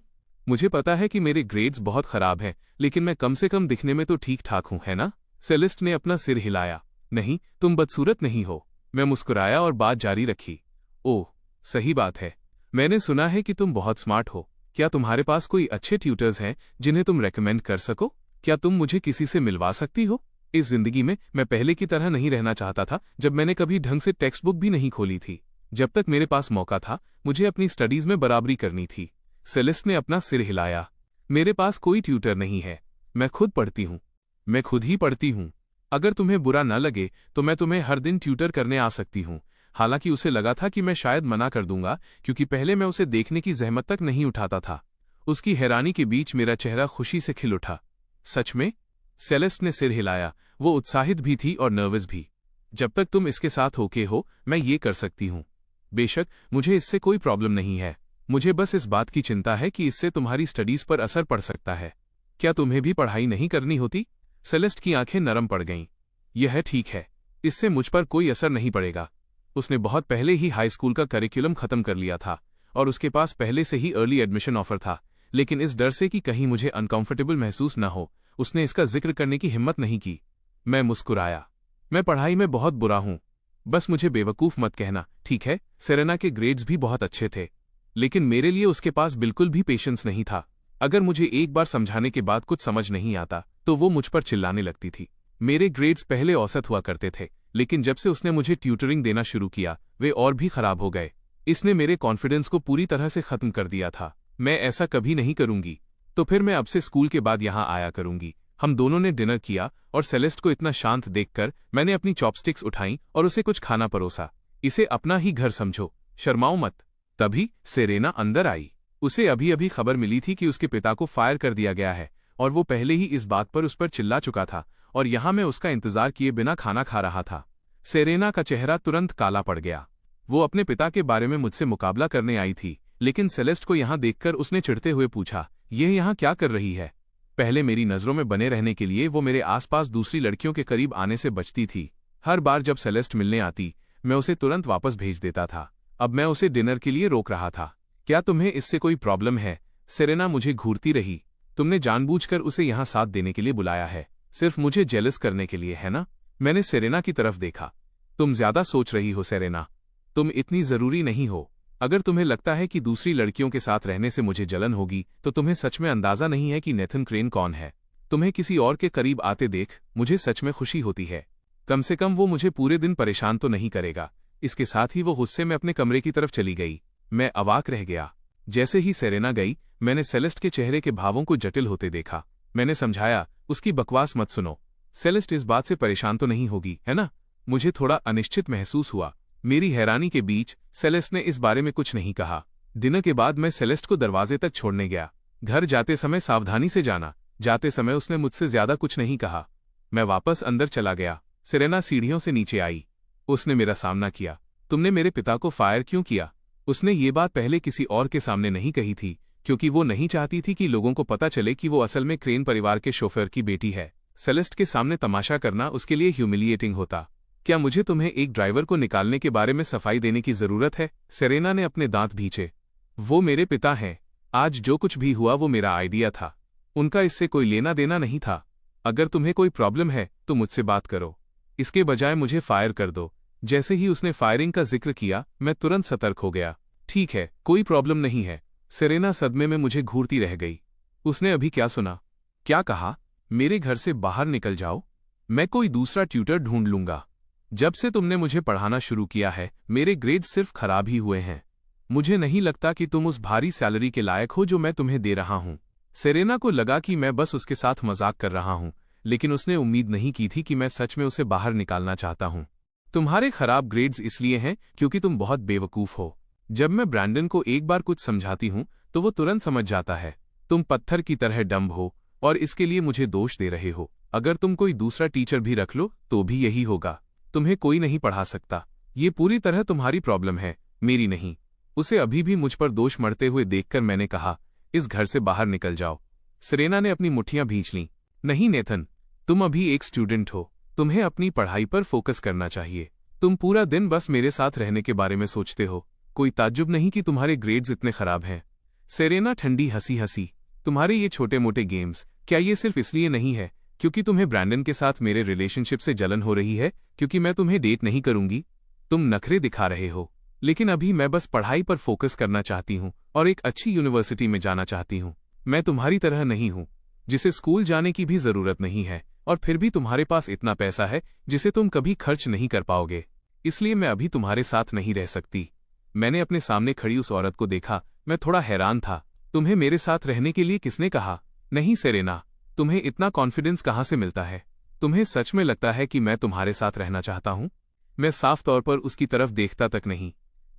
मुझे पता है कि मेरे ग्रेड्स बहुत खराब हैं, लेकिन मैं कम से कम दिखने में तो ठीक ठाक हूं, है ना? सेलेस्ट ने अपना सिर हिलाया। नहीं, तुम बदसूरत नहीं हो। मैं मुस्कुराया और बात जारी रखी। ओह, सही बात है। मैंने सुना है कि तुम बहुत स्मार्ट हो। क्या तुम्हारे पास कोई अच्छे ट्यूटर्स हैं जिन्हें तुम रेकमेंड कर सको? क्या तुम मुझे किसी से मिलवा सकती हो? इस जिंदगी में मैं पहले की तरह नहीं रहना चाहता था, जब मैंने कभी ढंग से टेक्स्ट बुक भी नहीं खोली थी। जब तक मेरे पास मौका था, मुझे अपनी स्टडीज में बराबरी करनी थी। सेलेस्ट ने अपना सिर हिलाया। मेरे पास कोई ट्यूटर नहीं है, मैं खुद पढ़ती हूँ। मैं खुद ही पढ़ती हूँ। अगर तुम्हें बुरा न लगे तो मैं तुम्हें हर दिन ट्यूटर करने आ सकती हूँ। हालांकि उसे लगा था कि मैं शायद मना कर दूंगा, क्योंकि पहले मैं उसे देखने की जहमत तक नहीं उठाता था। उसकी हैरानी के बीच मेरा चेहरा खुशी से खिल उठा। सच में? सेलेस्ट ने सिर हिलाया। वो उत्साहित भी थी और नर्वस भी। जब तक तुम इसके साथ ओके हो, मैं ये कर सकती हूँ। बेशक, मुझे इससे कोई प्रॉब्लम नहीं है। मुझे बस इस बात की चिंता है कि इससे तुम्हारी स्टडीज पर असर पड़ सकता है। क्या तुम्हें भी पढ़ाई नहीं करनी होती? सेलेस्ट की आंखें नरम पड़ गईं। यह ठीक है, इससे मुझ पर कोई असर नहीं पड़ेगा। उसने बहुत पहले ही हाई स्कूल का करिकुलम खत्म कर लिया था और उसके पास पहले से ही अर्ली एडमिशन ऑफर था, लेकिन इस डर से कि कहीं मुझे अनकंफर्टेबल महसूस न हो, उसने इसका जिक्र करने की हिम्मत नहीं की। मैं मुस्कुराया। मैं पढ़ाई में बहुत बुरा हूं, बस मुझे बेवकूफ मत कहना, ठीक है? सेरेना के ग्रेड्स भी बहुत अच्छे थे, लेकिन मेरे लिए उसके पास बिल्कुल भी पेशेंस नहीं था। अगर मुझे एक बार समझाने के बाद कुछ समझ नहीं आता, तो वो मुझ पर चिल्लाने लगती थी। मेरे ग्रेड्स पहले औसत हुआ करते थे, लेकिन जब से उसने मुझे ट्यूटरिंग देना शुरू किया, वे और भी खराब हो गए। इसने मेरे कॉन्फिडेंस को पूरी तरह से खत्म कर दिया था। मैं ऐसा कभी नहीं करूंगी। तो फिर मैं अब से स्कूल के बाद यहाँ आया करूंगी। हम दोनों ने डिनर किया और सेलेस्ट को इतना शांत देखकर मैंने अपनी चॉपस्टिक्स उठाई और उसे कुछ खाना परोसा। इसे अपना ही घर समझो, शर्माओ मत। तभी सेरेना अंदर आई। उसे अभी अभी खबर मिली थी कि उसके पिता को फायर कर दिया गया है, और वो पहले ही इस बात पर उस पर चिल्ला चुका था, और यहाँ मैं उसका इंतजार किए बिना खाना खा रहा था। सेरेना का चेहरा तुरंत काला पड़ गया। वो अपने पिता के बारे में मुझसे मुकाबला करने आई थी, लेकिन सेलेस्ट को यहाँ देखकर उसने चिढ़ते हुए पूछा, यह यहाँ क्या कर रही है? पहले मेरी नजरों में बने रहने के लिए वो मेरे आसपास दूसरी लड़कियों के करीब आने से बचती थी। हर बार जब सेलेस्ट मिलने आती, मैं उसे तुरंत वापस भेज देता था। अब मैं उसे डिनर के लिए रोक रहा था। क्या तुम्हें इससे कोई प्रॉब्लम है? सेरेना मुझे घूरती रही। तुमने जानबूझकर उसे यहाँ साथ देने के लिए बुलाया है, सिर्फ मुझे जेलस करने के लिए, है ना? मैंने सेरेना की तरफ देखा। तुम ज्यादा सोच रही हो सेरेना, तुम इतनी जरूरी नहीं हो। अगर तुम्हें लगता है कि दूसरी लड़कियों के साथ रहने से मुझे जलन होगी तो तुम्हें सच में अंदाजा नहीं है कि नेथन क्रेन कौन है। तुम्हें किसी और के करीब आते देख मुझे सच में खुशी होती है। कम से कम वो मुझे पूरे दिन परेशान तो नहीं करेगा। इसके साथ ही वो गुस्से में अपने कमरे की तरफ चली गई। मैं अवाक रह गया। जैसे ही सेरेना गई, मैंने सेलेस्ट के चेहरे के भावों को जटिल होते देखा। मैंने समझाया, उसकी बकवास मत सुनो। सेलेस्ट इस बात से परेशान तो नहीं होगी, है ना? मुझे थोड़ा अनिश्चित महसूस हुआ। मेरी हैरानी के बीच सेलेस्ट ने इस बारे में कुछ नहीं कहा। डिनर के बाद मैं सेलेस्ट को दरवाजे तक छोड़ने गया। घर जाते समय सावधानी से जाना। जाते समय उसने मुझसे ज्यादा कुछ नहीं कहा। मैं वापस अंदर चला गया। सेरेना सीढ़ियों से नीचे आई। उसने मेरा सामना किया। तुमने मेरे पिता को फायर क्यों किया? उसने ये बात पहले किसी और के सामने नहीं कही थी, क्योंकि वो नहीं चाहती थी कि लोगों को पता चले कि वो असल में क्रेन परिवार के शोफर की बेटी है। सेलेस्ट के सामने तमाशा करना उसके लिए ह्यूमिलिएटिंग होता। क्या मुझे तुम्हें एक ड्राइवर को निकालने के बारे में सफाई देने की जरूरत है? सेरेना ने अपने दांत भींचे। वो मेरे पिता हैं। आज जो कुछ भी हुआ वो मेरा आइडिया था। उनका इससे कोई लेना देना नहीं था। अगर तुम्हें कोई प्रॉब्लम है तो मुझसे बात करो, इसके बजाय मुझे फायर कर दो। जैसे ही उसने फायरिंग का जिक्र किया, मैं तुरंत सतर्क हो गया। ठीक है, कोई प्रॉब्लम नहीं है। सेरेना सदमे में मुझे घूरती रह गई। उसने अभी क्या सुना? क्या कहा? मेरे घर से बाहर निकल जाओ। मैं कोई दूसरा ट्यूटर ढूंढ लूंगा। जब से तुमने मुझे पढ़ाना शुरू किया है, मेरे ग्रेड सिर्फ खराब ही हुए हैं। मुझे नहीं लगता कि तुम उस भारी सैलरी के लायक हो जो मैं तुम्हें दे रहा हूं। सेरेना को लगा कि मैं बस उसके साथ मजाक कर रहा हूं, लेकिन उसने उम्मीद नहीं की थी कि मैं सच में उसे बाहर निकालना चाहता हूं। तुम्हारे खराब ग्रेड्स इसलिए हैं क्योंकि तुम बहुत बेवकूफ हो। जब मैं ब्रैंडन को एक बार कुछ समझाती हूं तो वो तुरंत समझ जाता है। तुम पत्थर की तरह डम्ब हो और इसके लिए मुझे दोष दे रहे हो। अगर तुम कोई दूसरा टीचर भी रख लो तो भी यही होगा। तुम्हें कोई नहीं पढ़ा सकता। ये पूरी तरह तुम्हारी प्रॉब्लम है, मेरी नहीं। उसे अभी भी मुझ पर दोष मढ़ते हुए देखकर मैंने कहा, इस घर से बाहर निकल जाओ। सेरेना ने अपनी मुट्ठियां भींच लीं। नहीं नेथन, तुम अभी एक स्टूडेंट हो। तुम्हें अपनी पढ़ाई पर फोकस करना चाहिए। तुम पूरा दिन बस मेरे साथ रहने के बारे में सोचते हो। कोई ताज्जुब नहीं कि तुम्हारे ग्रेड्स इतने खराब हैं। सेरेना ठंडी हंसी हंसी। तुम्हारे ये छोटे मोटे गेम्स, क्या ये सिर्फ इसलिए नहीं है क्योंकि तुम्हें ब्रैंडन के साथ मेरे रिलेशनशिप से जलन हो रही है, क्योंकि मैं तुम्हें डेट नहीं करूंगी? तुम नखरे दिखा रहे हो, लेकिन अभी मैं बस पढ़ाई पर फोकस करना चाहती हूँ और एक अच्छी यूनिवर्सिटी में जाना चाहती हूँ। मैं तुम्हारी तरह नहीं हूँ, जिसे स्कूल जाने की भी जरूरत नहीं है, और फिर भी तुम्हारे पास इतना पैसा है जिसे तुम कभी खर्च नहीं कर पाओगे। इसलिए मैं अभी तुम्हारे साथ नहीं रह सकती। मैंने अपने सामने खड़ी उस औरत को देखा। मैं थोड़ा हैरान था। तुम्हें मेरे साथ रहने के लिए किसने कहा? नहीं सेरेना, तुम्हें इतना कॉन्फिडेंस कहाँ से मिलता है? तुम्हें सच में लगता है कि मैं तुम्हारे साथ रहना चाहता हूँ? मैं साफ तौर पर उसकी तरफ देखता तक नहीं।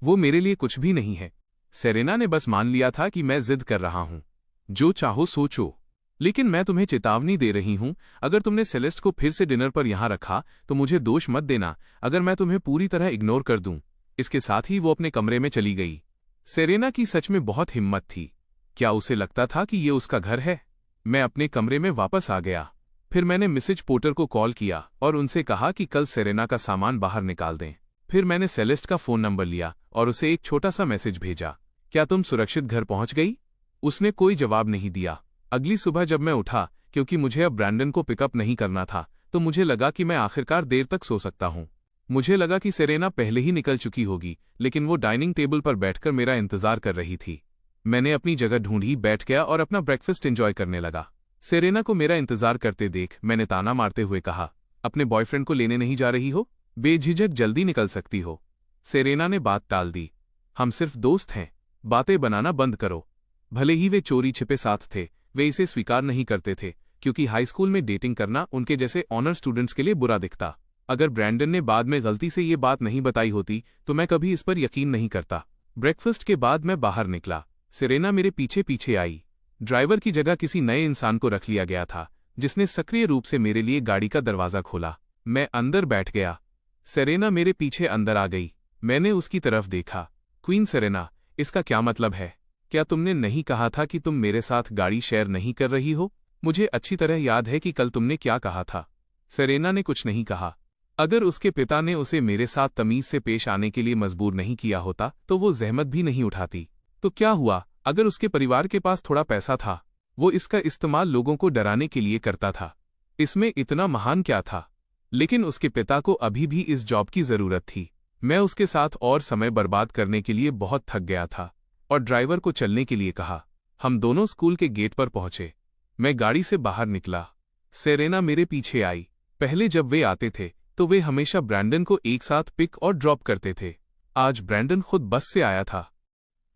वो मेरे लिए कुछ भी नहीं है। सेरेना ने बस मान लिया था कि मैं जिद कर रहा हूँ। जो चाहो सोचो, लेकिन मैं तुम्हें चेतावनी दे रही हूँ, अगर तुमने सेलेस्ट को फिर से डिनर पर यहाँ रखा तो मुझे दोष मत देना अगर मैं तुम्हें पूरी तरह इग्नोर कर दूं। इसके साथ ही वो अपने कमरे में चली गई। सेरेना की सच में बहुत हिम्मत थी। क्या उसे लगता था कि ये उसका घर है? मैं अपने कमरे में वापस आ गया। फिर मैंने मिसेज पोर्टर को कॉल किया और उनसे कहा कि कल सेरेना का सामान बाहर निकाल दें। फिर मैंने सेलेस्ट का फोन नंबर लिया और उसे एक छोटा सा मैसेज भेजा, क्या तुम सुरक्षित घर पहुंच गई? उसने कोई जवाब नहीं दिया। अगली सुबह जब मैं उठा, क्योंकि मुझे अब ब्रैंडन को पिकअप नहीं करना था, तो मुझे लगा कि मैं आखिरकार देर तक सो सकता हूं। मुझे लगा कि सेरेना पहले ही निकल चुकी होगी, लेकिन वो डाइनिंग टेबल पर बैठकर मेरा इंतजार कर रही थी। मैंने अपनी जगह ढूंढी, बैठ गया और अपना ब्रेकफास्ट एंजॉय करने लगा। सेरेना को मेरा इंतजार करते देख मैंने ताना मारते हुए कहा, अपने बॉयफ्रेंड को लेने नहीं जा रही हो? बेझिझक जल्दी निकल सकती हो। सेरेना ने बात टाल दी। हम सिर्फ दोस्त हैं, बातें बनाना बंद करो। भले ही वे चोरी छिपे साथ थे, वे इसे स्वीकार नहीं करते थे, क्योंकि हाई स्कूल में डेटिंग करना उनके जैसे ऑनर स्टूडेंट्स के लिए बुरा दिखता। अगर ब्रैंडन ने बाद में गलती से ये बात नहीं बताई होती तो मैं कभी इस पर यकीन नहीं करता। ब्रेकफास्ट के बाद मैं बाहर निकला। सेरेना मेरे पीछे पीछे आई। ड्राइवर की जगह किसी नए इंसान को रख लिया गया था, जिसने सक्रिय रूप से मेरे लिए गाड़ी का दरवाजा खोला। मैं अंदर बैठ गया। सेरेना मेरे पीछे अंदर आ गई। मैंने उसकी तरफ देखा। क्वीन सेरेना, इसका क्या मतलब है? क्या तुमने नहीं कहा था कि तुम मेरे साथ गाड़ी शेयर नहीं कर रही हो? मुझे अच्छी तरह याद है कि कल तुमने क्या कहा था। सेरेना ने कुछ नहीं कहा। अगर उसके पिता ने उसे मेरे साथ तमीज से पेश आने के लिए मजबूर नहीं किया होता तो वो जहमत भी नहीं उठाती। तो क्या हुआ, अगर उसके परिवार के पास थोड़ा पैसा था, वो इसका इस्तेमाल लोगों को डराने के लिए करता था। इसमें इतना महान क्या था? लेकिन उसके पिता को अभी भी इस जॉब की जरूरत थी। मैं उसके साथ और समय बर्बाद करने के लिए बहुत थक गया था और ड्राइवर को चलने के लिए कहा। हम दोनों स्कूल के गेट पर पहुंचे। मैं गाड़ी से बाहर निकला। सेरेना मेरे पीछे आई। पहले जब वे आते थे तो वे हमेशा ब्रैंडन को एक साथ पिक और ड्रॉप करते थे। आज ब्रैंडन खुद बस से आया था।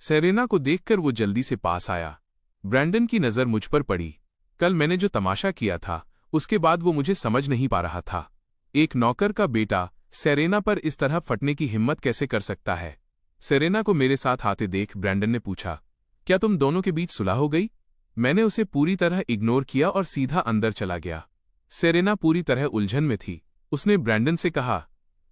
सेरेना को देखकर वो जल्दी से पास आया। ब्रैंडन की नज़र मुझ पर पड़ी। कल मैंने जो तमाशा किया था उसके बाद वो मुझे समझ नहीं पा रहा था। एक नौकर का बेटा सेरेना पर इस तरह फटने की हिम्मत कैसे कर सकता है? सेरेना को मेरे साथ आते देख ब्रैंडन ने पूछा, क्या तुम दोनों के बीच सुलह हो गई? मैंने उसे पूरी तरह इग्नोर किया और सीधा अंदर चला गया। सेरेना पूरी तरह उलझन में थी। उसने ब्रैंडन से कहा,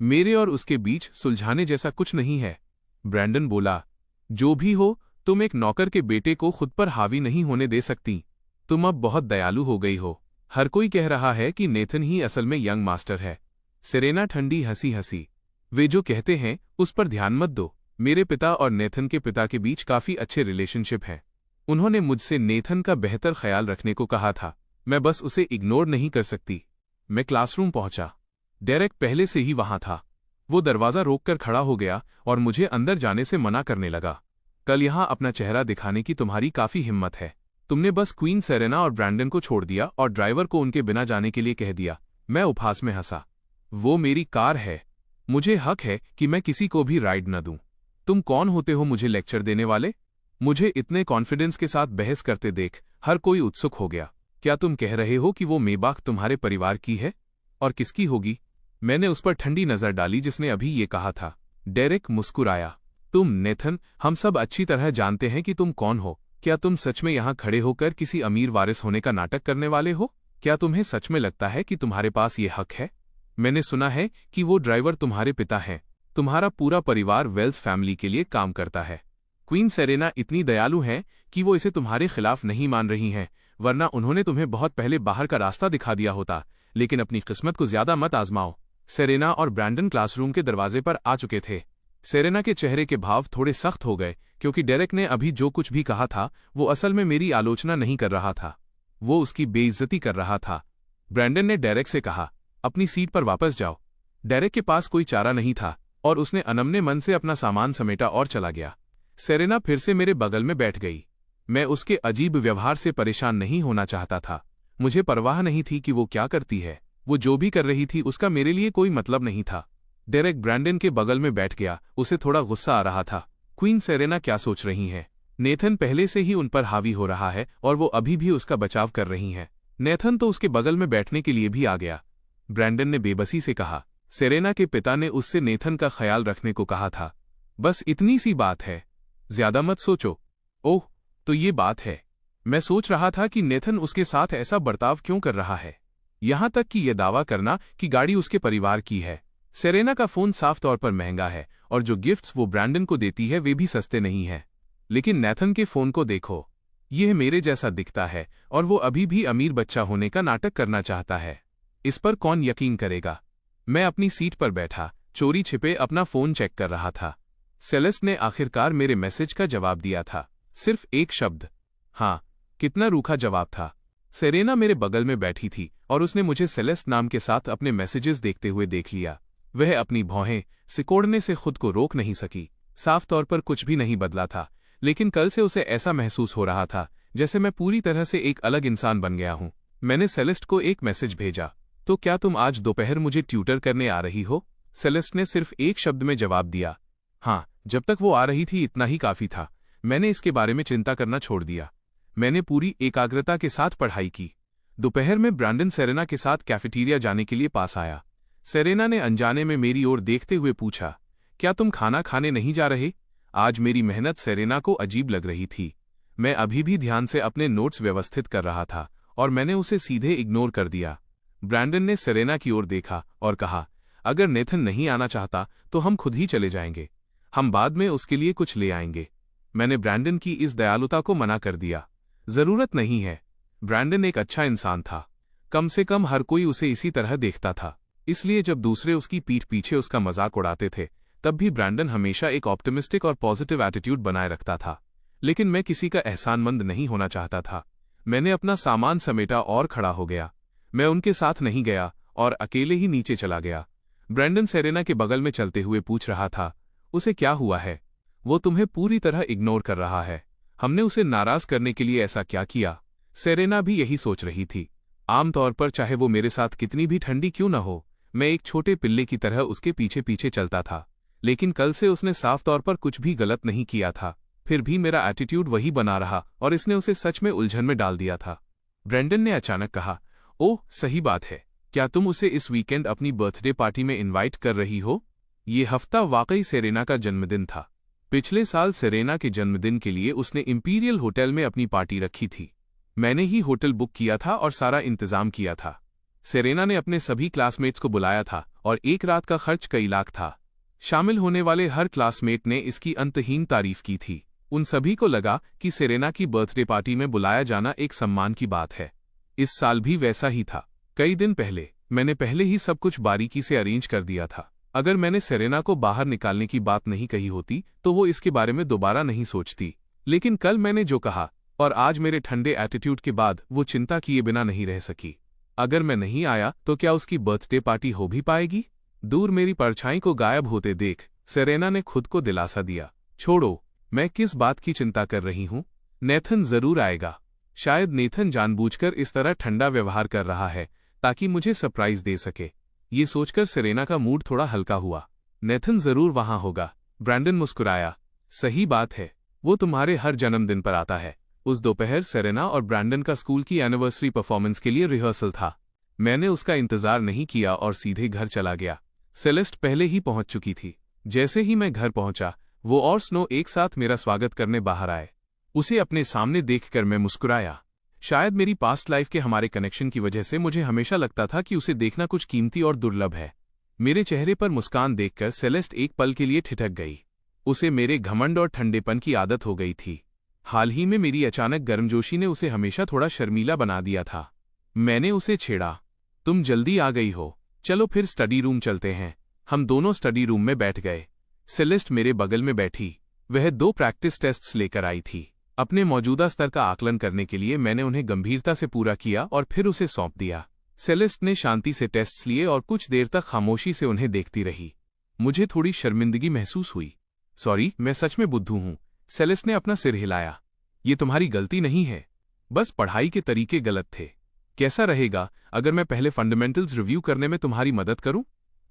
मेरे और उसके बीच सुलझाने जैसा कुछ नहीं है। ब्रैंडन बोला, जो भी हो, तुम एक नौकर के बेटे को खुद पर हावी नहीं होने दे सकती। तुम अब बहुत दयालु हो गई हो। हर कोई कह रहा है कि नेथन ही असल में यंग मास्टर है। सेरेना ठंडी हंसी हंसी। वे जो कहते हैं उस पर ध्यान मत दो। मेरे पिता और नेथन के पिता के बीच काफी अच्छे रिलेशनशिप हैं। उन्होंने मुझसे नेथन का बेहतर ख्याल रखने को कहा था। मैं बस उसे इग्नोर नहीं कर सकती। मैं क्लासरूम पहुंचा। डेरेक पहले से ही वहां था। वो दरवाजा रोककर खड़ा हो गया और मुझे अंदर जाने से मना करने लगा। कल यहां अपना चेहरा दिखाने की तुम्हारी काफी हिम्मत है। तुमने बस क्वीन सेरेना और ब्रैंडन को छोड़ दिया और ड्राइवर को उनके बिना जाने के लिए कह दिया। मैं उपहास में हंसा। वो मेरी कार है। मुझे हक है कि मैं किसी को भी राइड न दूं। तुम कौन होते हो मुझे लेक्चर देने वाले? मुझे इतने कॉन्फिडेंस के साथ बहस करते देख हर कोई उत्सुक हो गया। क्या तुम कह रहे हो कि वो मेबाक तुम्हारे परिवार की है? और किसकी होगी? मैंने उस पर ठंडी नजर डाली जिसने अभी ये कहा था। डेरेक मुस्कुराया। तुम नेथन, हम सब अच्छी तरह जानते हैं कि तुम कौन हो। क्या तुम सच में यहाँ खड़े होकर किसी अमीर वारिस होने का नाटक करने वाले हो? क्या तुम्हें सच में लगता है कि तुम्हारे पास ये हक है? मैंने सुना है कि वो ड्राइवर तुम्हारे पिता हैं। तुम्हारा पूरा परिवार वेल्स फैमिली के लिए काम करता है। क्वीन सेरेना इतनी दयालु हैं कि वो इसे तुम्हारे खिलाफ नहीं मान रही हैं, वरना उन्होंने तुम्हें बहुत पहले बाहर का रास्ता दिखा दिया होता। लेकिन अपनी किस्मत को ज्यादा मत आजमाओ। सेरेना और ब्रैंडन क्लासरूम के दरवाजे पर आ चुके थे। सेरेना के चेहरे के भाव थोड़े सख्त हो गए क्योंकि डेरेक ने अभी जो कुछ भी कहा था वो असल में मेरी आलोचना नहीं कर रहा था, वो उसकी बेइज्जती कर रहा था। ब्रैंडन ने डेरेक से कहा, अपनी सीट पर वापस जाओ। डेरेक के पास कोई चारा नहीं था और उसने अनमने मन से अपना सामान समेटा और चला गया। सेरेना फिर से मेरे बगल में बैठ गई। मैं उसके अजीब व्यवहार से परेशान नहीं होना चाहता था। मुझे परवाह नहीं थी कि वो क्या करती है। वो जो भी कर रही थी उसका मेरे लिए कोई मतलब नहीं था। डेरेक ब्रैंडन के बगल में बैठ गया। उसे थोड़ा गुस्सा आ रहा था। क्वीन सेरेना क्या सोच रही हैं? नेथन पहले से ही उन पर हावी हो रहा है और वो अभी भी उसका बचाव कर रही हैं। नेथन तो उसके बगल में बैठने के लिए भी आ गया। ब्रैंडन ने बेबसी से कहा, सेरेना के पिता ने उससे नेथन का ख्याल रखने को कहा था। बस इतनी सी बात है, ज्यादा मत सोचो। ओह, तो ये बात है। मैं सोच रहा था कि नेथन उसके साथ ऐसा बर्ताव क्यों कर रहा है, यहां तक कि यह दावा करना कि गाड़ी उसके परिवार की है। सेरेना का फोन साफ तौर पर महंगा है और जो गिफ्ट्स वो ब्रैंडन को देती है वे भी सस्ते नहीं हैं। लेकिन नेथन के फोन को देखो, यह मेरे जैसा दिखता है और वो अभी भी अमीर बच्चा होने का नाटक करना चाहता है। इस पर कौन यकीन करेगा? मैं अपनी सीट पर बैठा चोरी छिपे अपना फोन चेक कर रहा था। सेलेस्ट ने आखिरकार मेरे मैसेज का जवाब दिया था। सिर्फ एक शब्द, हाँ। कितना रूखा जवाब था। सेरेना मेरे बगल में बैठी थी और उसने मुझे सेलेस्ट नाम के साथ अपने मैसेजेस देखते हुए देख लिया। वह अपनी भौहें सिकोड़ने से खुद को रोक नहीं सकी। साफ तौर पर कुछ भी नहीं बदला था, लेकिन कल से उसे ऐसा महसूस हो रहा था जैसे मैं पूरी तरह से एक अलग इंसान बन गया हूं। मैंने सेलेस्ट को एक मैसेज भेजा, तो क्या तुम आज दोपहर मुझे ट्यूटर करने आ रही हो? सेलेस्ट ने सिर्फ एक शब्द में जवाब दिया, हाँ। जब तक वो आ रही थी इतना ही काफी था। मैंने इसके बारे में चिंता करना छोड़ दिया। मैंने पूरी एकाग्रता के साथ पढ़ाई की। दोपहर में ब्रैंडन सेरेना के साथ कैफेटेरिया जाने के लिए पास आया। सेरेना ने अनजाने में मेरी ओर देखते हुए पूछा, क्या तुम खाना खाने नहीं जा रहे? आज मेरी मेहनत सेरेना को अजीब लग रही थी। मैं अभी भी ध्यान से अपने नोट्स व्यवस्थित कर रहा था और मैंने उसे सीधे इग्नोर कर दिया। ब्रैंडन ने सेरेना की ओर देखा और कहा, अगर नेथन नहीं आना चाहता तो हम खुद ही चले जाएंगे। हम बाद में उसके लिए कुछ ले आएंगे। मैंने ब्रैंडन की इस दयालुता को मना कर दिया। जरूरत नहीं है। ब्रैंडन एक अच्छा इंसान था। कम से कम हर कोई उसे इसी तरह देखता था। इसलिए जब दूसरे उसकी पीठ पीछे उसका मजाक उड़ाते थे, तब भी ब्रैंडन हमेशा एक ऑप्टिमिस्टिक और पॉजिटिव एटीट्यूड बनाए रखता था। लेकिन मैं किसी का एहसानमंद नहीं होना चाहता था। मैंने अपना सामान समेटा और खड़ा हो गया। मैं उनके साथ नहीं गया और अकेले ही नीचे चला गया। ब्रैंडन सेरेना के बगल में चलते हुए पूछ रहा था, उसे क्या हुआ है? वो तुम्हें पूरी तरह इग्नोर कर रहा है। हमने उसे नाराज करने के लिए ऐसा क्या किया? सेरेना भी यही सोच रही थी। आमतौर पर चाहे वो मेरे साथ कितनी भी ठंडी क्यों न हो, मैं एक छोटे पिल्ले की तरह उसके पीछे पीछे चलता था। लेकिन कल से उसने साफ तौर पर कुछ भी गलत नहीं किया था। फिर भी मेरा एटीट्यूड वही बना रहा और इसने उसे सच में उलझन में डाल दिया था। ब्रैंडन ने अचानक कहा, ओह सही बात है, क्या तुम उसे इस वीकेंड अपनी बर्थडे पार्टी में इनवाइट कर रही हो? ये हफ्ता वाकई सेरेना का जन्मदिन था। पिछले साल सेरेना के जन्मदिन के लिए उसने इंपीरियल होटल में अपनी पार्टी रखी थी। मैंने ही होटल बुक किया था और सारा इंतजाम किया था। सेरेना ने अपने सभी क्लासमेट्स को बुलाया था और एक रात का खर्च कई लाख था। शामिल होने वाले हर क्लासमेट ने इसकी अंतहीन तारीफ की थी। उन सभी को लगा कि सेरेना की बर्थडे पार्टी में बुलाया जाना एक सम्मान की बात है। इस साल भी वैसा ही था। कई दिन पहले मैंने पहले ही सब कुछ बारीकी से अरेंज कर दिया था। अगर मैंने सेरेना को बाहर निकालने की बात नहीं कही होती तो वो इसके बारे में दोबारा नहीं सोचती। लेकिन कल मैंने जो कहा और आज मेरे ठंडे एटीट्यूड के बाद वो चिंता किए बिना नहीं रह सकी। अगर मैं नहीं आया तो क्या उसकी बर्थडे पार्टी हो भी पाएगी? दूर मेरी परछाई को गायब होते देख सेरेना ने खुद को दिलासा दिया, छोड़ो, मैं किस बात की चिंता कर रही हूँ। नेथन जरूर आएगा। शायद नेथन जानबूझकर इस तरह ठंडा व्यवहार कर रहा है ताकि मुझे सरप्राइज दे सके। ये सोचकर सेरेना का मूड थोड़ा हल्का हुआ। नेथन जरूर वहां होगा। ब्रैंडन मुस्कुराया, सही बात है, वो तुम्हारे हर जन्मदिन पर आता है। उस दोपहर सेरेना और ब्रैंडन का स्कूल की एनिवर्सरी परफॉर्मेंस के लिए रिहर्सल था। मैंने उसका इंतजार नहीं किया और सीधे घर चला गया। सेलेस्ट पहले ही पहुंच चुकी थी। जैसे ही मैं घर पहुंचा, वो और स्नो एक साथ मेरा स्वागत करने बाहर आए। उसे अपने सामने देखकर मैं मुस्कुराया। शायद मेरी पास्ट लाइफ के हमारे कनेक्शन की वजह से मुझे हमेशा लगता था कि उसे देखना कुछ कीमती और दुर्लभ है। मेरे चेहरे पर मुस्कान देखकर सेलेस्ट एक पल के लिए ठिठक गई। उसे मेरे घमंड और ठंडेपन की आदत हो गई थी। हाल ही में मेरी अचानक गर्मजोशी ने उसे हमेशा थोड़ा शर्मीला बना दिया था। मैंने उसे छेड़ा, तुम जल्दी आ गई हो, चलो फिर स्टडी रूम चलते हैं। हम दोनों स्टडी रूम में बैठ गए। सेलेस्ट मेरे बगल में बैठी। वह 2 प्रैक्टिस टेस्ट्स लेकर आई थी। अपने मौजूदा स्तर का आकलन करने के लिए मैंने उन्हें गंभीरता से पूरा किया और फिर उसे सौंप दिया। सेलेस्ट ने शांति से टेस्ट्स लिए और कुछ देर तक खामोशी से उन्हें देखती रही। मुझे थोड़ी शर्मिंदगी महसूस हुई। सॉरी, मैं सच में बुद्धू हूँ। सेलेस्ट ने अपना सिर हिलाया। ये तुम्हारी गलती नहीं है, बस पढ़ाई के तरीके गलत थे। कैसा रहेगा अगर मैं पहले फंडामेंटल्स रिव्यू करने में तुम्हारी मदद करूं?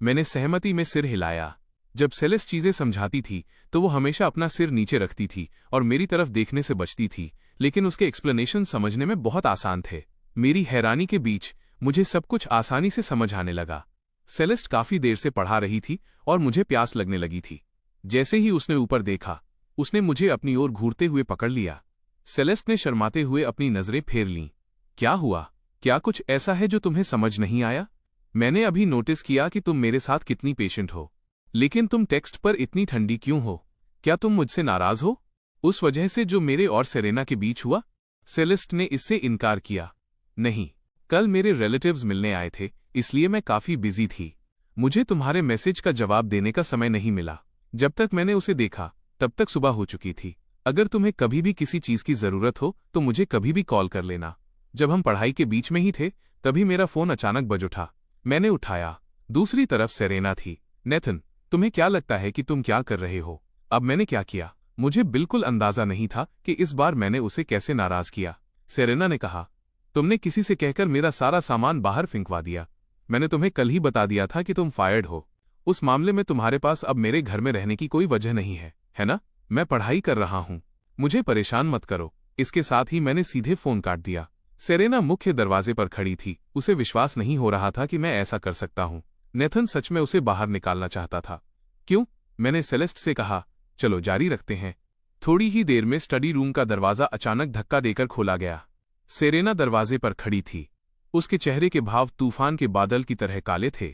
मैंने सहमति में सिर हिलाया। जब सेलेस्ट चीजें समझाती थी तो वो हमेशा अपना सिर नीचे रखती थी और मेरी तरफ देखने से बचती थी, लेकिन उसके एक्सप्लेनेशन समझने में बहुत आसान थे। मेरी हैरानी के बीच मुझे सब कुछ आसानी से समझ आने लगा। सेलेस्ट काफी देर से पढ़ा रही थी और मुझे प्यास लगने लगी थी। जैसे ही उसने ऊपर देखा, उसने मुझे अपनी ओर घूरते हुए पकड़ लिया। सेलेस्ट ने शर्माते हुए अपनी नजरें फेर लीं। क्या हुआ? क्या कुछ ऐसा है जो तुम्हें समझ नहीं आया? मैंने अभी नोटिस किया कि तुम मेरे साथ कितनी पेशेंट हो, लेकिन तुम टेक्स्ट पर इतनी ठंडी क्यों हो? क्या तुम मुझसे नाराज हो उस वजह से जो मेरे और सेरेना के बीच हुआ? सेलेस्ट ने इससे इनकार किया। नहीं, कल मेरे रिलेटिव्स मिलने आए थे, इसलिए मैं काफी बिजी थी। मुझे तुम्हारे मैसेज का जवाब देने का समय नहीं मिला। जब तक मैंने उसे देखा तब तक सुबह हो चुकी थी। अगर तुम्हें कभी भी किसी चीज की जरूरत हो तो मुझे कभी भी कॉल कर लेना। जब हम पढ़ाई के बीच में ही थे तभी मेरा फोन अचानक बज उठा। मैंने उठाया। दूसरी तरफ सेरेना थी। नेथन, तुम्हें क्या लगता है कि तुम क्या कर रहे हो? अब मैंने क्या किया? मुझे बिल्कुल अंदाजा नहीं था कि इस बार मैंने उसे कैसे नाराज किया। सेरेना ने कहा, तुमने किसी से कहकर मेरा सारा सामान बाहर फेंकवा दिया। मैंने तुम्हें कल ही बता दिया था कि तुम फायर्ड हो। उस मामले में तुम्हारे पास अब मेरे घर में रहने की कोई वजह नहीं है ना? मैं पढ़ाई कर रहा हूँ, मुझे परेशान मत करो। इसके साथ ही मैंने सीधे फोन काट दिया। सेरेना मुख्य दरवाजे पर खड़ी थी। उसे विश्वास नहीं हो रहा था कि मैं ऐसा कर सकता हूँ। नेथन सच में उसे बाहर निकालना चाहता था। क्यों? मैंने सेलेस्ट से कहा। चलो जारी रखते हैं। थोड़ी ही देर में स्टडी रूम का दरवाजा अचानक धक्का देकर खोला गया। सेरेना दरवाजे पर खड़ी थी। उसके चेहरे के भाव तूफान के बादल की तरह काले थे।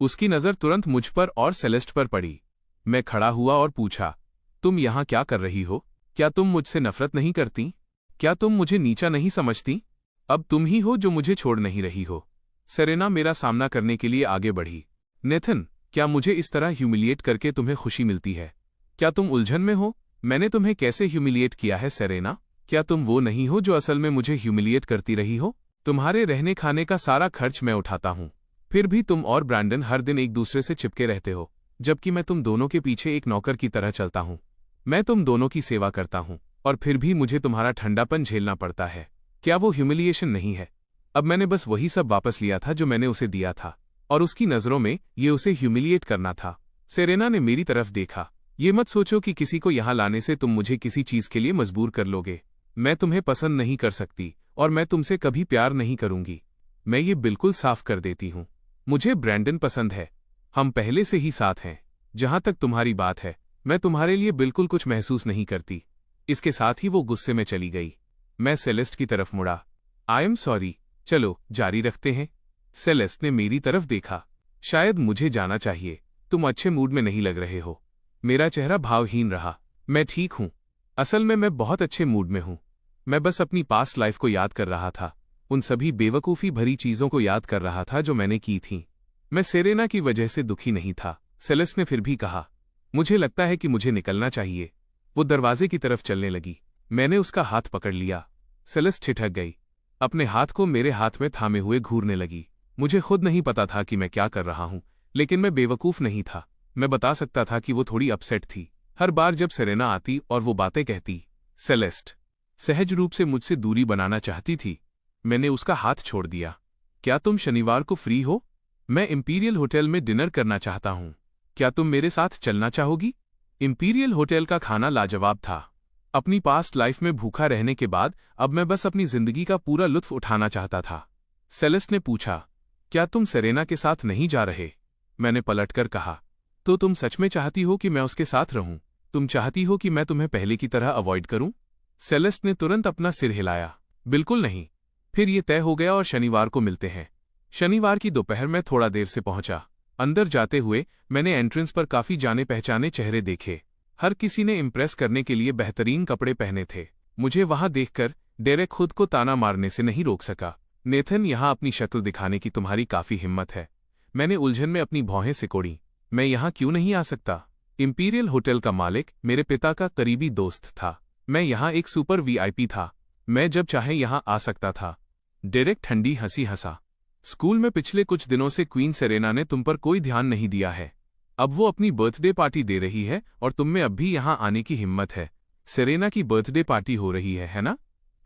उसकी नजर तुरंत मुझ पर और सेलेस्ट पर पड़ी। मैं खड़ा हुआ और पूछा, तुम यहाँ क्या कर रही हो? क्या तुम मुझसे नफरत नहीं करती? क्या तुम मुझे नीचा नहीं समझती? अब तुम ही हो जो मुझे छोड़ नहीं रही हो। सेरेना मेरा सामना करने के लिए आगे बढ़ी। नेथन, क्या मुझे इस तरह ह्यूमिलिएट करके तुम्हें खुशी मिलती है? क्या तुम उलझन में हो? मैंने तुम्हें कैसे ह्यूमिलिएट किया है सेरेना? क्या तुम वो नहीं हो जो असल में मुझे ह्यूमिलिएट करती रही हो? तुम्हारे रहने खाने का सारा खर्च मैं उठाता हूँ। फिर भी तुम और ब्रैंडन हर दिन एक दूसरे से चिपके रहते हो, जबकि मैं तुम दोनों के पीछे एक नौकर की तरह चलता हूँ। मैं तुम दोनों की सेवा करता हूँ, और फिर भी मुझे तुम्हारा ठंडापन झेलना पड़ता है। क्या वो ह्यूमिलिएशन नहीं है? अब मैंने बस वही सब वापस लिया था जो मैंने उसे दिया था, और उसकी नज़रों में ये उसे ह्यूमिलिएट करना था। सेरेना ने मेरी तरफ देखा। ये मत सोचो कि किसी को यहाँ लाने से तुम मुझे किसी चीज़ के लिए मजबूर कर लोगे। मैं तुम्हें पसंद नहीं कर सकती, और मैं तुमसे कभी प्यार नहीं करूंगी। मैं ये बिल्कुल साफ कर देती हूँ। मुझे ब्रैंडन पसंद है। हम पहले से ही साथ हैं। जहां तक तुम्हारी बात है, मैं तुम्हारे लिए बिल्कुल कुछ महसूस नहीं करती। इसके साथ ही वो गुस्से में चली गई। मैं सेलेस्ट की तरफ मुड़ा। I am sorry. चलो जारी रखते हैं। सेलेस्ट ने मेरी तरफ देखा। शायद मुझे जाना चाहिए। तुम अच्छे मूड में नहीं लग रहे हो। मेरा चेहरा भावहीन रहा। मैं ठीक हूं। असल में मैं बहुत अच्छे मूड में हूं। मैं बस अपनी पास्ट लाइफ को याद कर रहा था। उन सभी बेवकूफ़ी भरी चीज़ों को याद कर रहा था जो मैंने की थीं। मैं सेरेना की वजह से दुखी नहीं था। सेलेस्ट ने फिर भी कहा, मुझे लगता है कि मुझे निकलना चाहिए। वो दरवाजे की तरफ चलने लगी। मैंने उसका हाथ पकड़ लिया। सेलेस्ट ठिठक गई। अपने हाथ को मेरे हाथ में थामे हुए घूरने लगी। मुझे खुद नहीं पता था कि मैं क्या कर रहा हूं, लेकिन मैं बेवकूफ़ नहीं था। मैं बता सकता था कि वो थोड़ी अपसेट थी। हर बार जब सेरेना आती और वो बातें कहती, सेलेस्ट सहज रूप से मुझसे दूरी बनाना चाहती थी। मैंने उसका हाथ छोड़ दिया। क्या तुम शनिवार को फ्री हो? मैं इंपीरियल होटल में डिनर करना चाहता हूँ। क्या तुम मेरे साथ चलना चाहोगी? इंपीरियल होटल का खाना लाजवाब था। अपनी पास्ट लाइफ में भूखा रहने के बाद अब मैं बस अपनी जिंदगी का पूरा लुत्फ उठाना चाहता था। सेलेस्ट ने पूछा, क्या तुम सेरेना के साथ नहीं जा रहे? मैंने पलटकर कहा, तो तुम सच में चाहती हो कि मैं उसके साथ रहूं? तुम चाहती हो कि मैं तुम्हें पहले की तरह अवॉइड करूं? सेलेस्ट ने तुरंत अपना सिर हिलाया। बिल्कुल नहीं। फिर ये तय हो गया और शनिवार को मिलते हैं। शनिवार की दोपहर में थोड़ा देर से पहुंचा। अंदर जाते हुए मैंने एंट्रेंस पर काफी जाने पहचाने चेहरे देखे। हर किसी ने इम्प्रेस करने के लिए बेहतरीन कपड़े पहने थे। मुझे वहां देखकर डेरेक खुद को ताना मारने से नहीं रोक सका। नेथन, यहां अपनी शक्ल दिखाने की तुम्हारी काफी हिम्मत है। मैंने उलझन में अपनी भौहें सिकोड़ी। मैं यहां क्यों नहीं आ सकता? इंपीरियल होटल का मालिक मेरे पिता का करीबी दोस्त था। मैं यहां एक सुपर वीआईपी था। मैं जब चाहे यहां आ सकता था। डेरेक ठंडी हंसी हंसा। स्कूल में पिछले कुछ दिनों से क्वीन सेरेना ने तुम पर कोई ध्यान नहीं दिया है। अब वो अपनी बर्थडे पार्टी दे रही है और तुम में अब भी यहां आने की हिम्मत है। सेरेना की बर्थडे पार्टी हो रही है ना?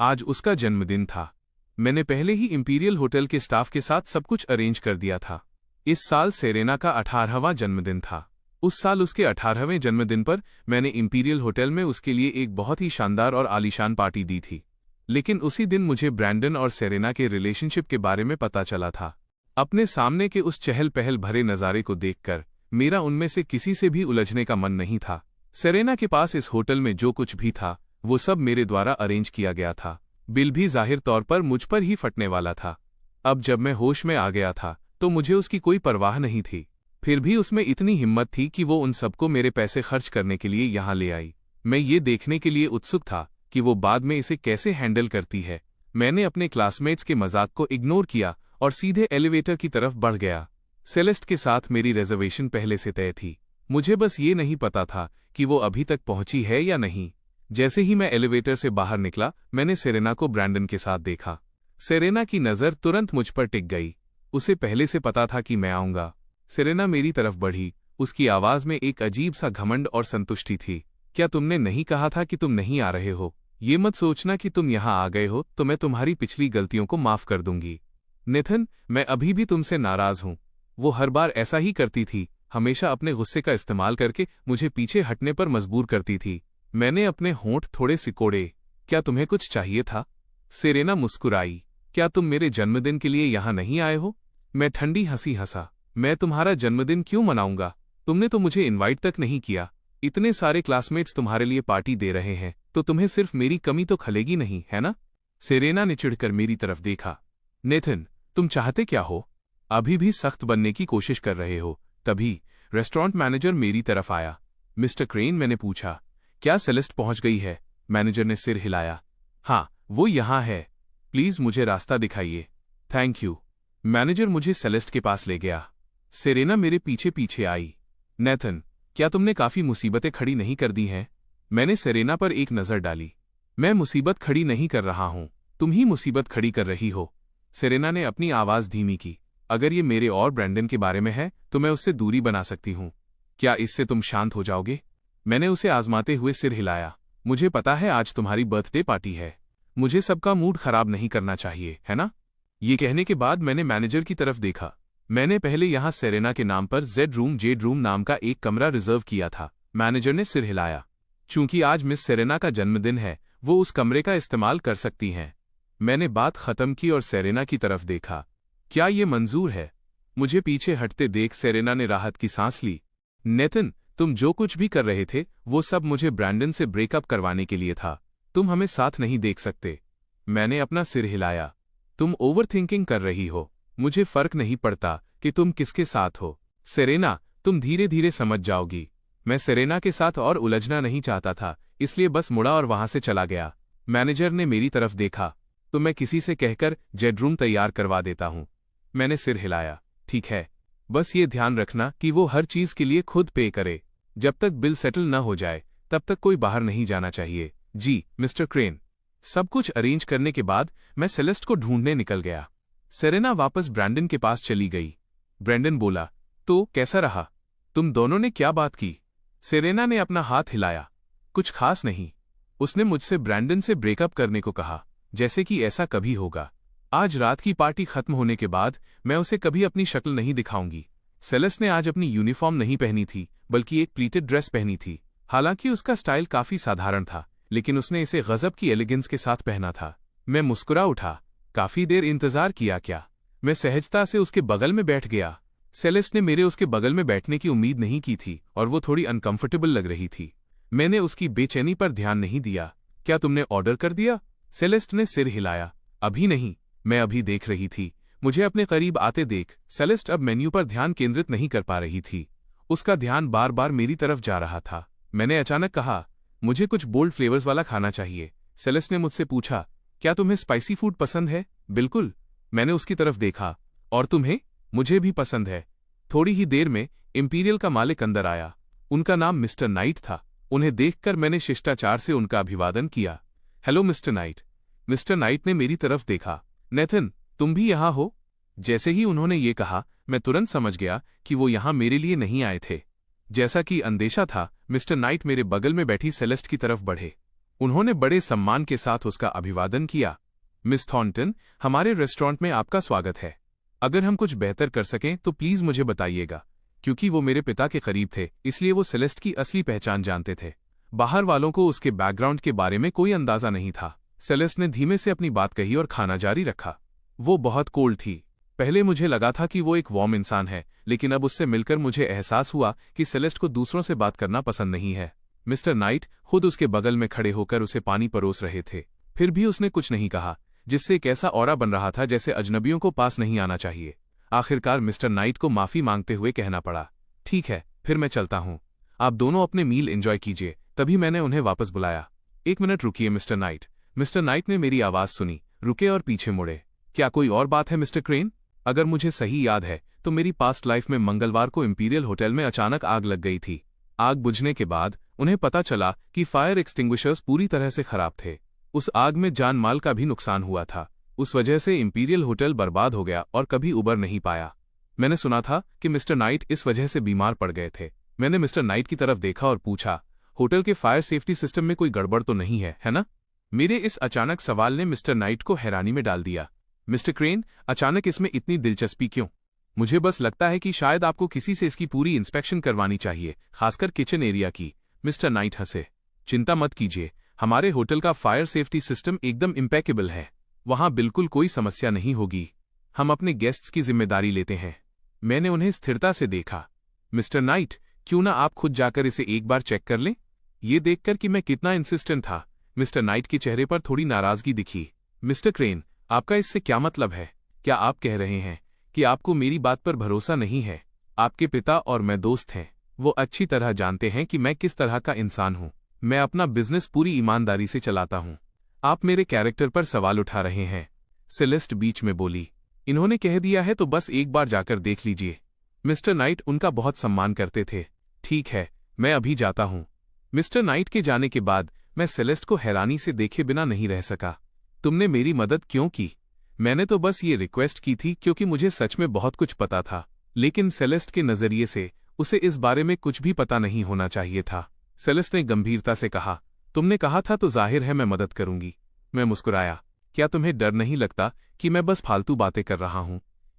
आज उसका जन्मदिन था। मैंने पहले ही इंपीरियल होटल के स्टाफ के साथ सब कुछ अरेंज कर दिया था। इस साल सेरेना का 18वां जन्मदिन था। उस साल उसके 18वें जन्मदिन पर मैंने इंपीरियल होटल में उसके लिए एक बहुत ही शानदार और आलीशान पार्टी दी थी। लेकिन उसी दिन मुझे ब्रैंडन और सेरेना के रिलेशनशिप के बारे में पता चला था। अपने सामने के उस चहल पहल भरे नज़ारे को देखकर मेरा उनमें से किसी से भी उलझने का मन नहीं था। सेरेना के पास इस होटल में जो कुछ भी था वो सब मेरे द्वारा अरेंज किया गया था। बिल भी जाहिर तौर पर मुझ पर ही फटने वाला था। अब जब मैं होश में आ गया था तो मुझे उसकी कोई परवाह नहीं थी। फिर भी उसमें इतनी हिम्मत थी कि वो उन सबको मेरे पैसे खर्च करने के लिए यहाँ ले आई। मैं ये देखने के लिए उत्सुक था कि वो बाद में इसे कैसे हैंडल करती है। मैंने अपने क्लासमेट्स के मजाक को इग्नोर किया और सीधे एलिवेटर की तरफ बढ़ गया। सेलेस्ट के साथ मेरी रिजर्वेशन पहले से तय थी। मुझे बस ये नहीं पता था कि वो अभी तक पहुंची है या नहीं। जैसे ही मैं एलिवेटर से बाहर निकला, मैंने सेरेना को ब्रैंडन के साथ देखा। सेरेना की नज़र तुरंत मुझ पर टिक गई। उसे पहले से पता था कि मैं आऊंगा। सेरेना मेरी तरफ बढ़ी। उसकी आवाज में एक अजीब सा घमंड और संतुष्टि थी। क्या तुमने नहीं कहा था कि तुम नहीं आ रहे हो? ये मत सोचना कि तुम यहाँ आ गए हो तो मैं तुम्हारी पिछली गलतियों को माफ कर दूंगी। नेथन, मैं अभी भी तुमसे नाराज हूं। वो हर बार ऐसा ही करती थी, हमेशा अपने गुस्से का इस्तेमाल करके मुझे पीछे हटने पर मजबूर करती थी। मैंने अपने होंठ थोड़े सिकोड़े। क्या तुम्हें कुछ चाहिए था? सेरेना मुस्कुराई। क्या तुम मेरे जन्मदिन के लिए यहाँ नहीं आए हो? मैं ठंडी हंसी हंसा। मैं तुम्हारा जन्मदिन क्यों मनाऊंगा? तुमने तो मुझे इनवाइट तक नहीं किया। इतने सारे क्लासमेट्स तुम्हारे लिए पार्टी दे रहे हैं तो तुम्हें सिर्फ मेरी कमी तो खलेगी नहीं, है ना? सेरेना ने चिढ़कर मेरी तरफ देखा। नेथन, तुम चाहते क्या हो? अभी भी सख्त बनने की कोशिश कर रहे हो? तभी रेस्टोरेंट मैनेजर मेरी तरफ आया। मिस्टर क्रेन, मैंने पूछा, क्या सेलेस्ट पहुंच गई है? मैनेजर ने सिर हिलाया। हाँ, वो यहाँ है। प्लीज मुझे रास्ता दिखाइए। Thank you. मैनेजर मुझे सेलेस्ट के पास ले गया। सेरेना मेरे पीछे पीछे आई। नेथन, क्या तुमने काफी मुसीबतें खड़ी नहीं कर दी हैं? मैंने सेरेना पर एक नजर डाली। मैं मुसीबत खड़ी नहीं कर रहा हूं, तुम ही मुसीबत खड़ी कर रही हो। सेरेना ने अपनी आवाज धीमी की। अगर ये मेरे और ब्रैंडन के बारे में है तो मैं उससे दूरी बना सकती हूं। क्या इससे तुम शांत हो जाओगे? मैंने उसे आजमाते हुए सिर हिलाया। मुझे पता है आज तुम्हारी बर्थडे पार्टी है। मुझे सबका मूड खराब नहीं करना चाहिए, है ना? ये कहने के बाद मैंने मैनेजर की तरफ देखा। मैंने पहले यहां सेरेना के नाम पर जेड रूम नाम का एक कमरा रिजर्व किया था। मैनेजर ने सिर हिलाया। चूंकि आज मिस सेरेना का जन्मदिन है, वो उस कमरे का इस्तेमाल कर सकती हैं। मैंने बात खत्म की और सेरेना की तरफ देखा। क्या ये मंजूर है? मुझे पीछे हटते देख सेरेना ने राहत की सांस ली। नेथन, तुम जो कुछ भी कर रहे थे वो सब मुझे ब्रैंडन से ब्रेकअप करवाने के लिए था। तुम हमें साथ नहीं देख सकते। मैंने अपना सिर हिलाया। तुम ओवरथिंकिंग कर रही हो। मुझे फर्क नहीं पड़ता कि तुम किसके साथ हो। सेरेना, तुम धीरे धीरे समझ जाओगी। मैं सेरेना के साथ और उलझना नहीं चाहता था, इसलिए बस मुड़ा और वहां से चला गया। मैनेजर ने मेरी तरफ देखा। तो मैं किसी से कहकर जेडरूम तैयार करवा देता हूं। मैंने सिर हिलाया। ठीक है, बस ये ध्यान रखना कि वो हर चीज के लिए खुद पे करे। जब तक बिल सेटल न हो जाए तब तक कोई बाहर नहीं जाना चाहिए। जी मिस्टर क्रेन। सब कुछ अरेंज करने के बाद मैं सेलेस्ट को ढूंढने निकल गया। सेरेना वापस ब्रैंडन के पास चली गई। ब्रैंडन बोला, तो कैसा रहा? तुम दोनों ने क्या बात की? सेरेना ने अपना हाथ हिलाया। कुछ खास नहीं। उसने मुझसे ब्रैंडन से ब्रेकअप करने को कहा, जैसे कि ऐसा कभी होगा। आज रात की पार्टी खत्म होने के बाद मैं उसे कभी अपनी शक्ल नहीं दिखाऊंगी। सेलेस्ट ने आज अपनी यूनिफॉर्म नहीं पहनी थी, बल्कि एक प्लीटेड ड्रेस पहनी थी। हालांकि उसका स्टाइल काफी साधारण था, लेकिन उसने इसे गजब की एलिगेंस के साथ पहना था। मैं मुस्कुरा उठा। काफी देर इंतजार किया क्या? मैं सहजता से उसके बगल में बैठ गया। सेलेस्ट ने मेरे उसके बगल में बैठने की उम्मीद नहीं की थी और वो थोड़ी अनकंफर्टेबल लग रही थी। मैंने उसकी बेचैनी पर ध्यान नहीं दिया। क्या तुमने ऑर्डर कर दिया? सेलेस्ट ने सिर हिलाया। अभी नहीं, मैं अभी देख रही थी। मुझे अपने करीब आते देख सेलेस्ट अब मेन्यू पर ध्यान केंद्रित नहीं कर पा रही थी। उसका ध्यान बार बार मेरी तरफ जा रहा था। मैंने अचानक कहा, मुझे कुछ बोल्ड फ्लेवर्स वाला खाना चाहिए। सेलेस्ट ने मुझसे पूछा, क्या तुम्हें स्पाइसी फूड पसंद है? बिल्कुल। मैंने उसकी तरफ देखा। और तुम्हें? मुझे भी पसंद है। थोड़ी ही देर में इंपीरियल का मालिक अंदर आया। उनका नाम मिस्टर नाइट था। उन्हें देखकर मैंने शिष्टाचार से उनका अभिवादन किया। Hello mister night. Mister night ने मेरी तरफ देखा। नेथन, तुम भी यहाँ हो? जैसे ही उन्होंने ये कहा, मैं तुरंत समझ गया कि वो यहाँ मेरे लिए नहीं आए थे। जैसा कि अंदेशा था, मिस्टर नाइट मेरे बगल में बैठी सेलेस्ट की तरफ बढ़े। उन्होंने बड़े सम्मान के साथ उसका अभिवादन किया। मिस थॉर्नटन, हमारे रेस्टोरेंट में आपका स्वागत है। अगर हम कुछ बेहतर कर सकें तो प्लीज मुझे बताइएगा। क्योंकि वो मेरे पिता के करीब थे, इसलिए वो सेलेस्ट की असली पहचान जानते थे। बाहर वालों को उसके बैकग्राउंड के बारे में कोई अंदाजा नहीं था। सेलेस्ट ने धीमे से अपनी बात कही और खाना जारी रखा। वो बहुत कोल्ड थी। पहले मुझे लगा था कि वो एक वार्म इंसान है, लेकिन अब उससे मिलकर मुझे एहसास हुआ कि सेलेस्ट को दूसरों से बात करना पसंद नहीं है। मिस्टर नाइट खुद उसके बगल में खड़े होकर उसे पानी परोस रहे थे। फिर भी उसने कुछ नहीं कहा, जिससे एक ऐसा ऑरा बन रहा था जैसे अजनबियों को पास नहीं आना चाहिए। आखिरकार मिस्टर नाइट को माफी मांगते हुए कहना पड़ा, ठीक है, फिर मैं चलता हूं। आप दोनों अपने मील एंजॉय कीजिए। तभी मैंने उन्हें वापस बुलाया। एक मिनट रुकिए मिस्टर नाइट। मिस्टर नाइट ने मेरी आवाज सुनी, रुके और पीछे मुड़े। क्या कोई और बात है मिस्टर क्रेन? अगर मुझे सही याद है तो मेरी पास्ट लाइफ में मंगलवार को इंपीरियल होटल में अचानक आग लग गई थी। आग बुझने के बाद उन्हें पता चला कि फायर एक्सटिंग्विशर्स पूरी तरह से खराब थे। उस आग में जान माल का भी नुकसान हुआ था। उस वजह से इंपीरियल होटल बर्बाद हो गया और कभी उबर नहीं पाया। मैंने सुना था कि मिस्टर नाइट इस वजह से बीमार पड़ गए थे। मैंने मिस्टर नाइट की तरफ देखा और पूछा, होटल के फायर सेफ्टी सिस्टम में कोई गड़बड़ तो नहीं है ना? मेरे इस अचानक सवाल ने मिस्टर नाइट को हैरानी में डाल दिया। मिस्टर क्रेन, अचानक इसमें इतनी दिलचस्पी क्यों? मुझे बस लगता है कि शायद आपको किसी से इसकी पूरी इंस्पेक्शन करवानी चाहिए, खासकर किचन एरिया की। मिस्टर नाइट हंसे। चिंता मत कीजिए, हमारे होटल का फायर सेफ्टी सिस्टम एकदम इम्पेकेबल है। वहां बिल्कुल कोई समस्या नहीं होगी। हम अपने गेस्ट्स की जिम्मेदारी लेते हैं। मैंने उन्हें स्थिरता से देखा। मिस्टर नाइट, क्यों ना आप खुद जाकर इसे एक बार चेक कर लें? ये देखकर कि मैं कितना इंसिस्टेंट था, मिस्टर नाइट के चेहरे पर थोड़ी नाराजगी दिखी। मिस्टर क्रेन, आपका इससे क्या मतलब है? क्या आप कह रहे हैं कि आपको मेरी बात पर भरोसा नहीं है? आपके पिता और मैं दोस्त हैं। वो अच्छी तरह जानते हैं कि मैं किस तरह का इंसान हूं। मैं अपना बिजनेस पूरी ईमानदारी से चलाता हूं। आप मेरे कैरेक्टर पर सवाल उठा रहे हैं। सेलेस्ट बीच में बोली। इन्होंने कह दिया है तो बस एक बार जाकर देख लीजिए। मिस्टर नाइट उनका बहुत सम्मान करते थे। ठीक है, मैं अभी जाता हूँ। मिस्टर नाइट के जाने के बाद मैं सेलेस्ट को हैरानी से देखे बिना नहीं रह सका। तुमने मेरी मदद क्यों की? मैंने तो बस ये रिक्वेस्ट की थी क्योंकि मुझे सच में बहुत कुछ पता था, लेकिन सेलेस्ट के नजरिए से उसे इस बारे में कुछ भी पता नहीं होना चाहिए था। सेलेस्ट ने गंभीरता से कहा, तुमने कहा था तो जाहिर है मैं मदद करूंगी। मैं मुस्कुराया। क्या तुम्हें डर नहीं लगता कि मैं बस फालतू बातें कर रहा हूं?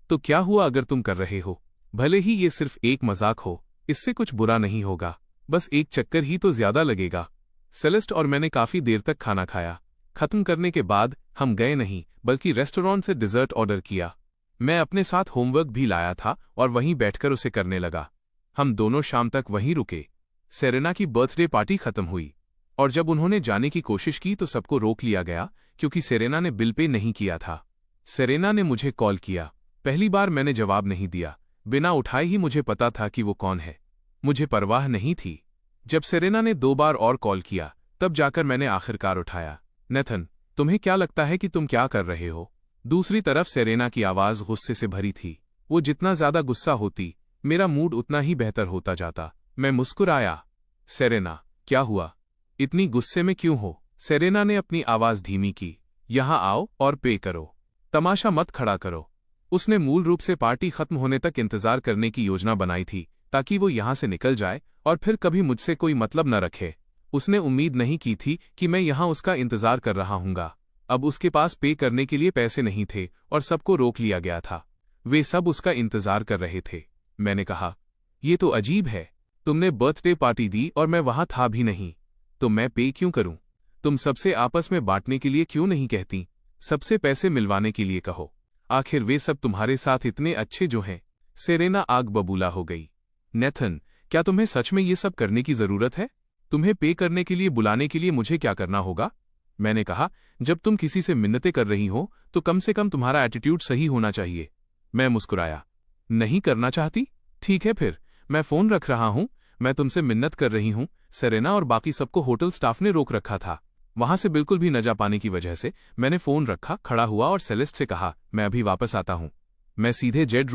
तो क्या हुआ अगर तुम कर रहे हो? भले ही ये सिर्फ एक मजाक हो, इससे कुछ बुरा नहीं होगा। बस एक चक्कर ही तो ज्यादा लगेगा। सेलेस्ट और मैंने काफी देर तक खाना खाया। खत्म करने के बाद हम गए नहीं, बल्कि रेस्टोरेंट से डिजर्ट ऑर्डर किया। मैं अपने साथ होमवर्क भी लाया था और वहीं बैठकर उसे करने लगा। हम दोनों शाम तक वहीं रुके। सेरेना की बर्थडे पार्टी खत्म हुई और जब उन्होंने जाने की कोशिश की तो सबको रोक लिया गया क्योंकि सेरेना ने बिल पे नहीं किया था। सेरेना ने मुझे कॉल किया। पहली बार मैंने जवाब नहीं दिया। बिना उठाए ही मुझे पता था कि वो कौन है। मुझे परवाह नहीं थी। जब सेरेना ने 2 बार और कॉल किया तब जाकर मैंने आखिरकार उठाया। नेथन, तुम्हें क्या लगता है कि तुम क्या कर रहे हो? दूसरी तरफ सेरेना की आवाज गुस्से से भरी थी। वो जितना ज्यादा गुस्सा होती, मेरा मूड उतना ही बेहतर होता जाता। मैं मुस्कुराया। सेरेना, क्या हुआ? इतनी गुस्से में क्यों हो? सेरेना ने अपनी आवाज धीमी की। यहां आओ और पे करो। तमाशा मत खड़ा करो। उसने मूल रूप से पार्टी खत्म होने तक इंतजार करने की योजना बनाई थी ताकि वो यहां से निकल जाए और फिर कभी मुझसे कोई मतलब न रखे। उसने उम्मीद नहीं की थी कि मैं यहां उसका इंतजार कर रहा हूंगा। अब उसके पास पे करने के लिए पैसे नहीं थे और सबको रोक लिया गया था। वे सब उसका इंतजार कर रहे थे। मैंने कहा, ये तो अजीब है। तुमने बर्थडे पार्टी दी और मैं वहां था भी नहीं, तो मैं पे क्यों करूं? तुम सबसे आपस में बांटने के लिए क्यों नहीं कहती? सबसे पैसे मिलवाने के लिए कहो। आखिर वे सब तुम्हारे साथ इतने अच्छे जो हैं। सेरेना आग बबूला हो गई। नेथन, क्या तुम्हें सच में ये सब करने की जरूरत है? तुम्हें पे करने के लिए बुलाने के लिए मुझे क्या करना होगा? मैंने कहा, जब तुम किसी से मिन्नतें कर रही हो तो कम से कम तुम्हारा एटीट्यूड सही होना चाहिए। मैं मुस्कुराया। नहीं करना चाहती? ठीक है फिर, मैं फोन रख रहा हूं। मैं तुमसे मिन्नत कर रही हूं। सेरेना और बाकी सबको होटल स्टाफ ने रोक रखा था। वहां से बिल्कुल भी न जा पाने की वजह से मैंने फोन रखा, खड़ा हुआ और सेलेस्ट से कहा, मैं अभी वापस आता हूं। मैं सीधे जेड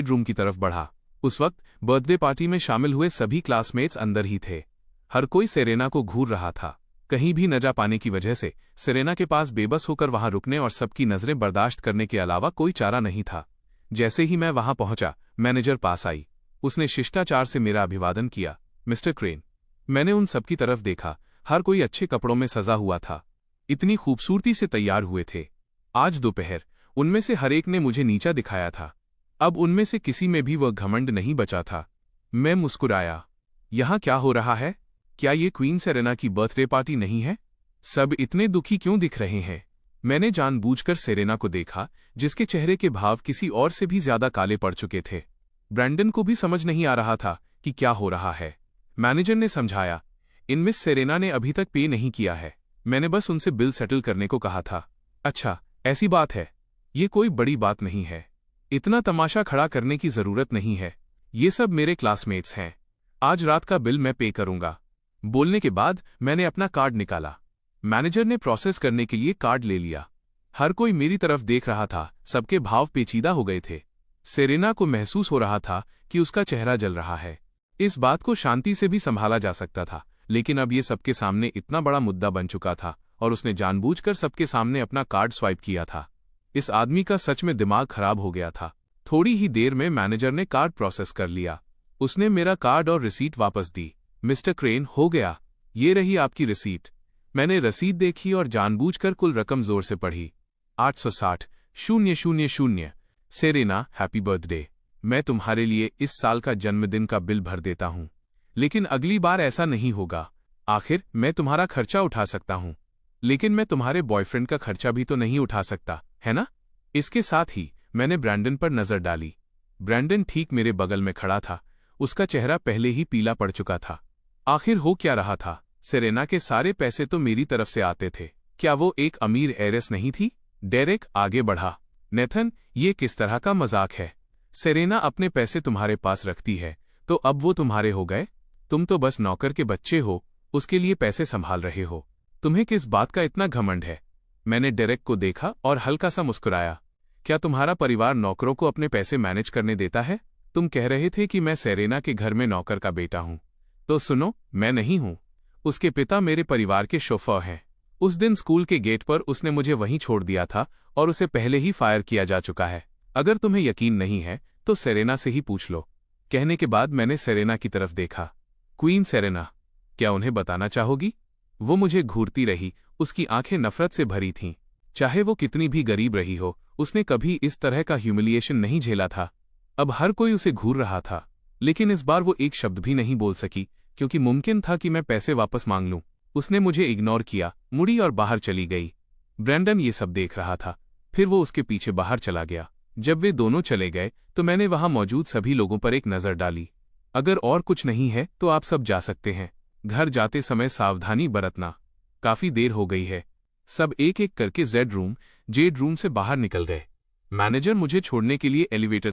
रूम की तरफ बढ़ा। उस वक्त बर्थडे पार्टी में शामिल हुए सभी क्लासमेट्स अंदर ही थे। हर कोई सेरेना को घूर रहा था। कहीं भी न जा पाने की वजह से सेरेना के पास बेबस होकर वहां रुकने और सबकी नजरें बर्दाश्त करने के अलावा कोई चारा नहीं था। जैसे ही मैं वहां पहुंचा, मैनेजर पास आई। उसने शिष्टाचार से मेरा अभिवादन किया। Mister crane. मैंने उन सबकी तरफ देखा। हर कोई अच्छे कपड़ों में सजा हुआ था। इतनी खूबसूरती से तैयार हुए थे। आज दोपहर उनमें से हर एक ने मुझे नीचा दिखाया था। अब उनमें से किसी में भी वह घमंड नहीं बचा था। मैं मुस्कुराया। यहां क्या हो रहा है? क्या ये क्वीन सेरेना की बर्थडे पार्टी नहीं है? सब इतने दुखी क्यों दिख रहे हैं? मैंने जानबूझकर सेरेना को देखा, जिसके चेहरे के भाव किसी और से भी ज्यादा काले पड़ चुके थे। ब्रैंडन को भी समझ नहीं आ रहा था कि क्या हो रहा है। मैनेजर ने समझाया, इन मिस सेरेना ने अभी तक पे नहीं किया है। मैंने बस उनसे बिल सेटल करने को कहा था। अच्छा, ऐसी बात है। ये कोई बड़ी बात नहीं है। इतना तमाशा खड़ा करने की जरूरत नहीं है। ये सब मेरे क्लासमेट्स हैं। आज रात का बिल मैं पे करूंगा। बोलने के बाद मैंने अपना कार्ड निकाला। मैनेजर ने प्रोसेस करने के लिए कार्ड ले लिया। हर कोई मेरी तरफ देख रहा था। सबके भाव पेचीदा हो गए थे। सेरेना को महसूस हो रहा था कि उसका चेहरा जल रहा है। इस बात को शांति से भी संभाला जा सकता था, लेकिन अब ये सबके सामने इतना बड़ा मुद्दा बन चुका था और उसने जानबूझकर सबके सामने अपना कार्ड स्वाइप किया था। इस आदमी का सच में दिमाग खराब हो गया था। थोड़ी ही देर में मैनेजर ने कार्ड प्रोसेस कर लिया। उसने मेरा कार्ड और रिसीट वापस दी। मिस्टर क्रेन, हो गया। ये रही आपकी रिसीट। मैंने रसीद देखी और जानबूझकर कुल रकम जोर से पढ़ी। 860,000। Serena, happy birthday. मैं तुम्हारे लिए इस साल का जन्मदिन का बिल भर देता हूं, लेकिन अगली बार ऐसा नहीं होगा। आखिर मैं तुम्हारा खर्चा उठा सकता हूं, लेकिन मैं तुम्हारे बॉयफ्रेंड का खर्चा भी तो नहीं उठा सकता, है ना? इसके साथ ही मैंने ब्रैंडन पर नजर डाली। ब्रैंडन ठीक मेरे बगल में खड़ा था। उसका चेहरा पहले ही पीला पड़ चुका था। आखिर हो क्या रहा था? सेरेना के सारे पैसे तो मेरी तरफ से आते थे। क्या वो एक अमीर हेiress नहीं थी? डेरेक आगे बढ़ा। नेथन, ये किस तरह का मजाक है? सेरेना अपने पैसे तुम्हारे पास रखती है, तो अब वो तुम्हारे हो गए? तुम तो बस नौकर के बच्चे हो, उसके लिए पैसे संभाल रहे हो। तुम्हें किस बात का इतना घमंड है? मैंने डेरेक को देखा और हल्का सा मुस्कुराया। क्या तुम्हारा परिवार नौकरों को अपने पैसे मैनेज करने देता है? तुम कह रहे थे कि मैं सेरेना के घर में नौकर का बेटा हूं। तो सुनो, मैं नहीं हूं। उसके पिता मेरे परिवार के शोफर हैं। उस दिन स्कूल के गेट पर उसने मुझे वहीं छोड़ दिया था और उसे पहले ही फायर किया जा चुका है। अगर तुम्हें यकीन नहीं है तो सेरेना से ही पूछ लो। कहने के बाद मैंने सेरेना की तरफ देखा। क्वीन सेरेना, क्या उन्हें बताना चाहोगी? वो मुझे घूरती रही, उसकी आंखें नफरत से भरी थीं। चाहे वो कितनी भी गरीब रही हो, उसने कभी इस तरह का ह्यूमिलिएशन नहीं झेला था। अब हर कोई उसे घूर रहा था, लेकिन इस बार वो एक शब्द भी नहीं बोल सकी, क्योंकि मुमकिन था कि मैं पैसे वापस मांग लूं। उसने मुझे इग्नोर किया, मुड़ी और बाहर चली गई। ब्रैंडन ये सब देख रहा था। फिर वो उसके पीछे बाहर चला गया। जब वे दोनों चले गए तो मैंने वहां मौजूद सभी लोगों पर एक नज़र डाली। अगर और कुछ नहीं है तो आप सब जा सकते हैं। घर जाते समय सावधानी बरतना। काफी देर हो गई है। सब एक एक करके जेड रूम से बाहर निकल गए। मैनेजर मुझे छोड़ने के लिए एलिवेटर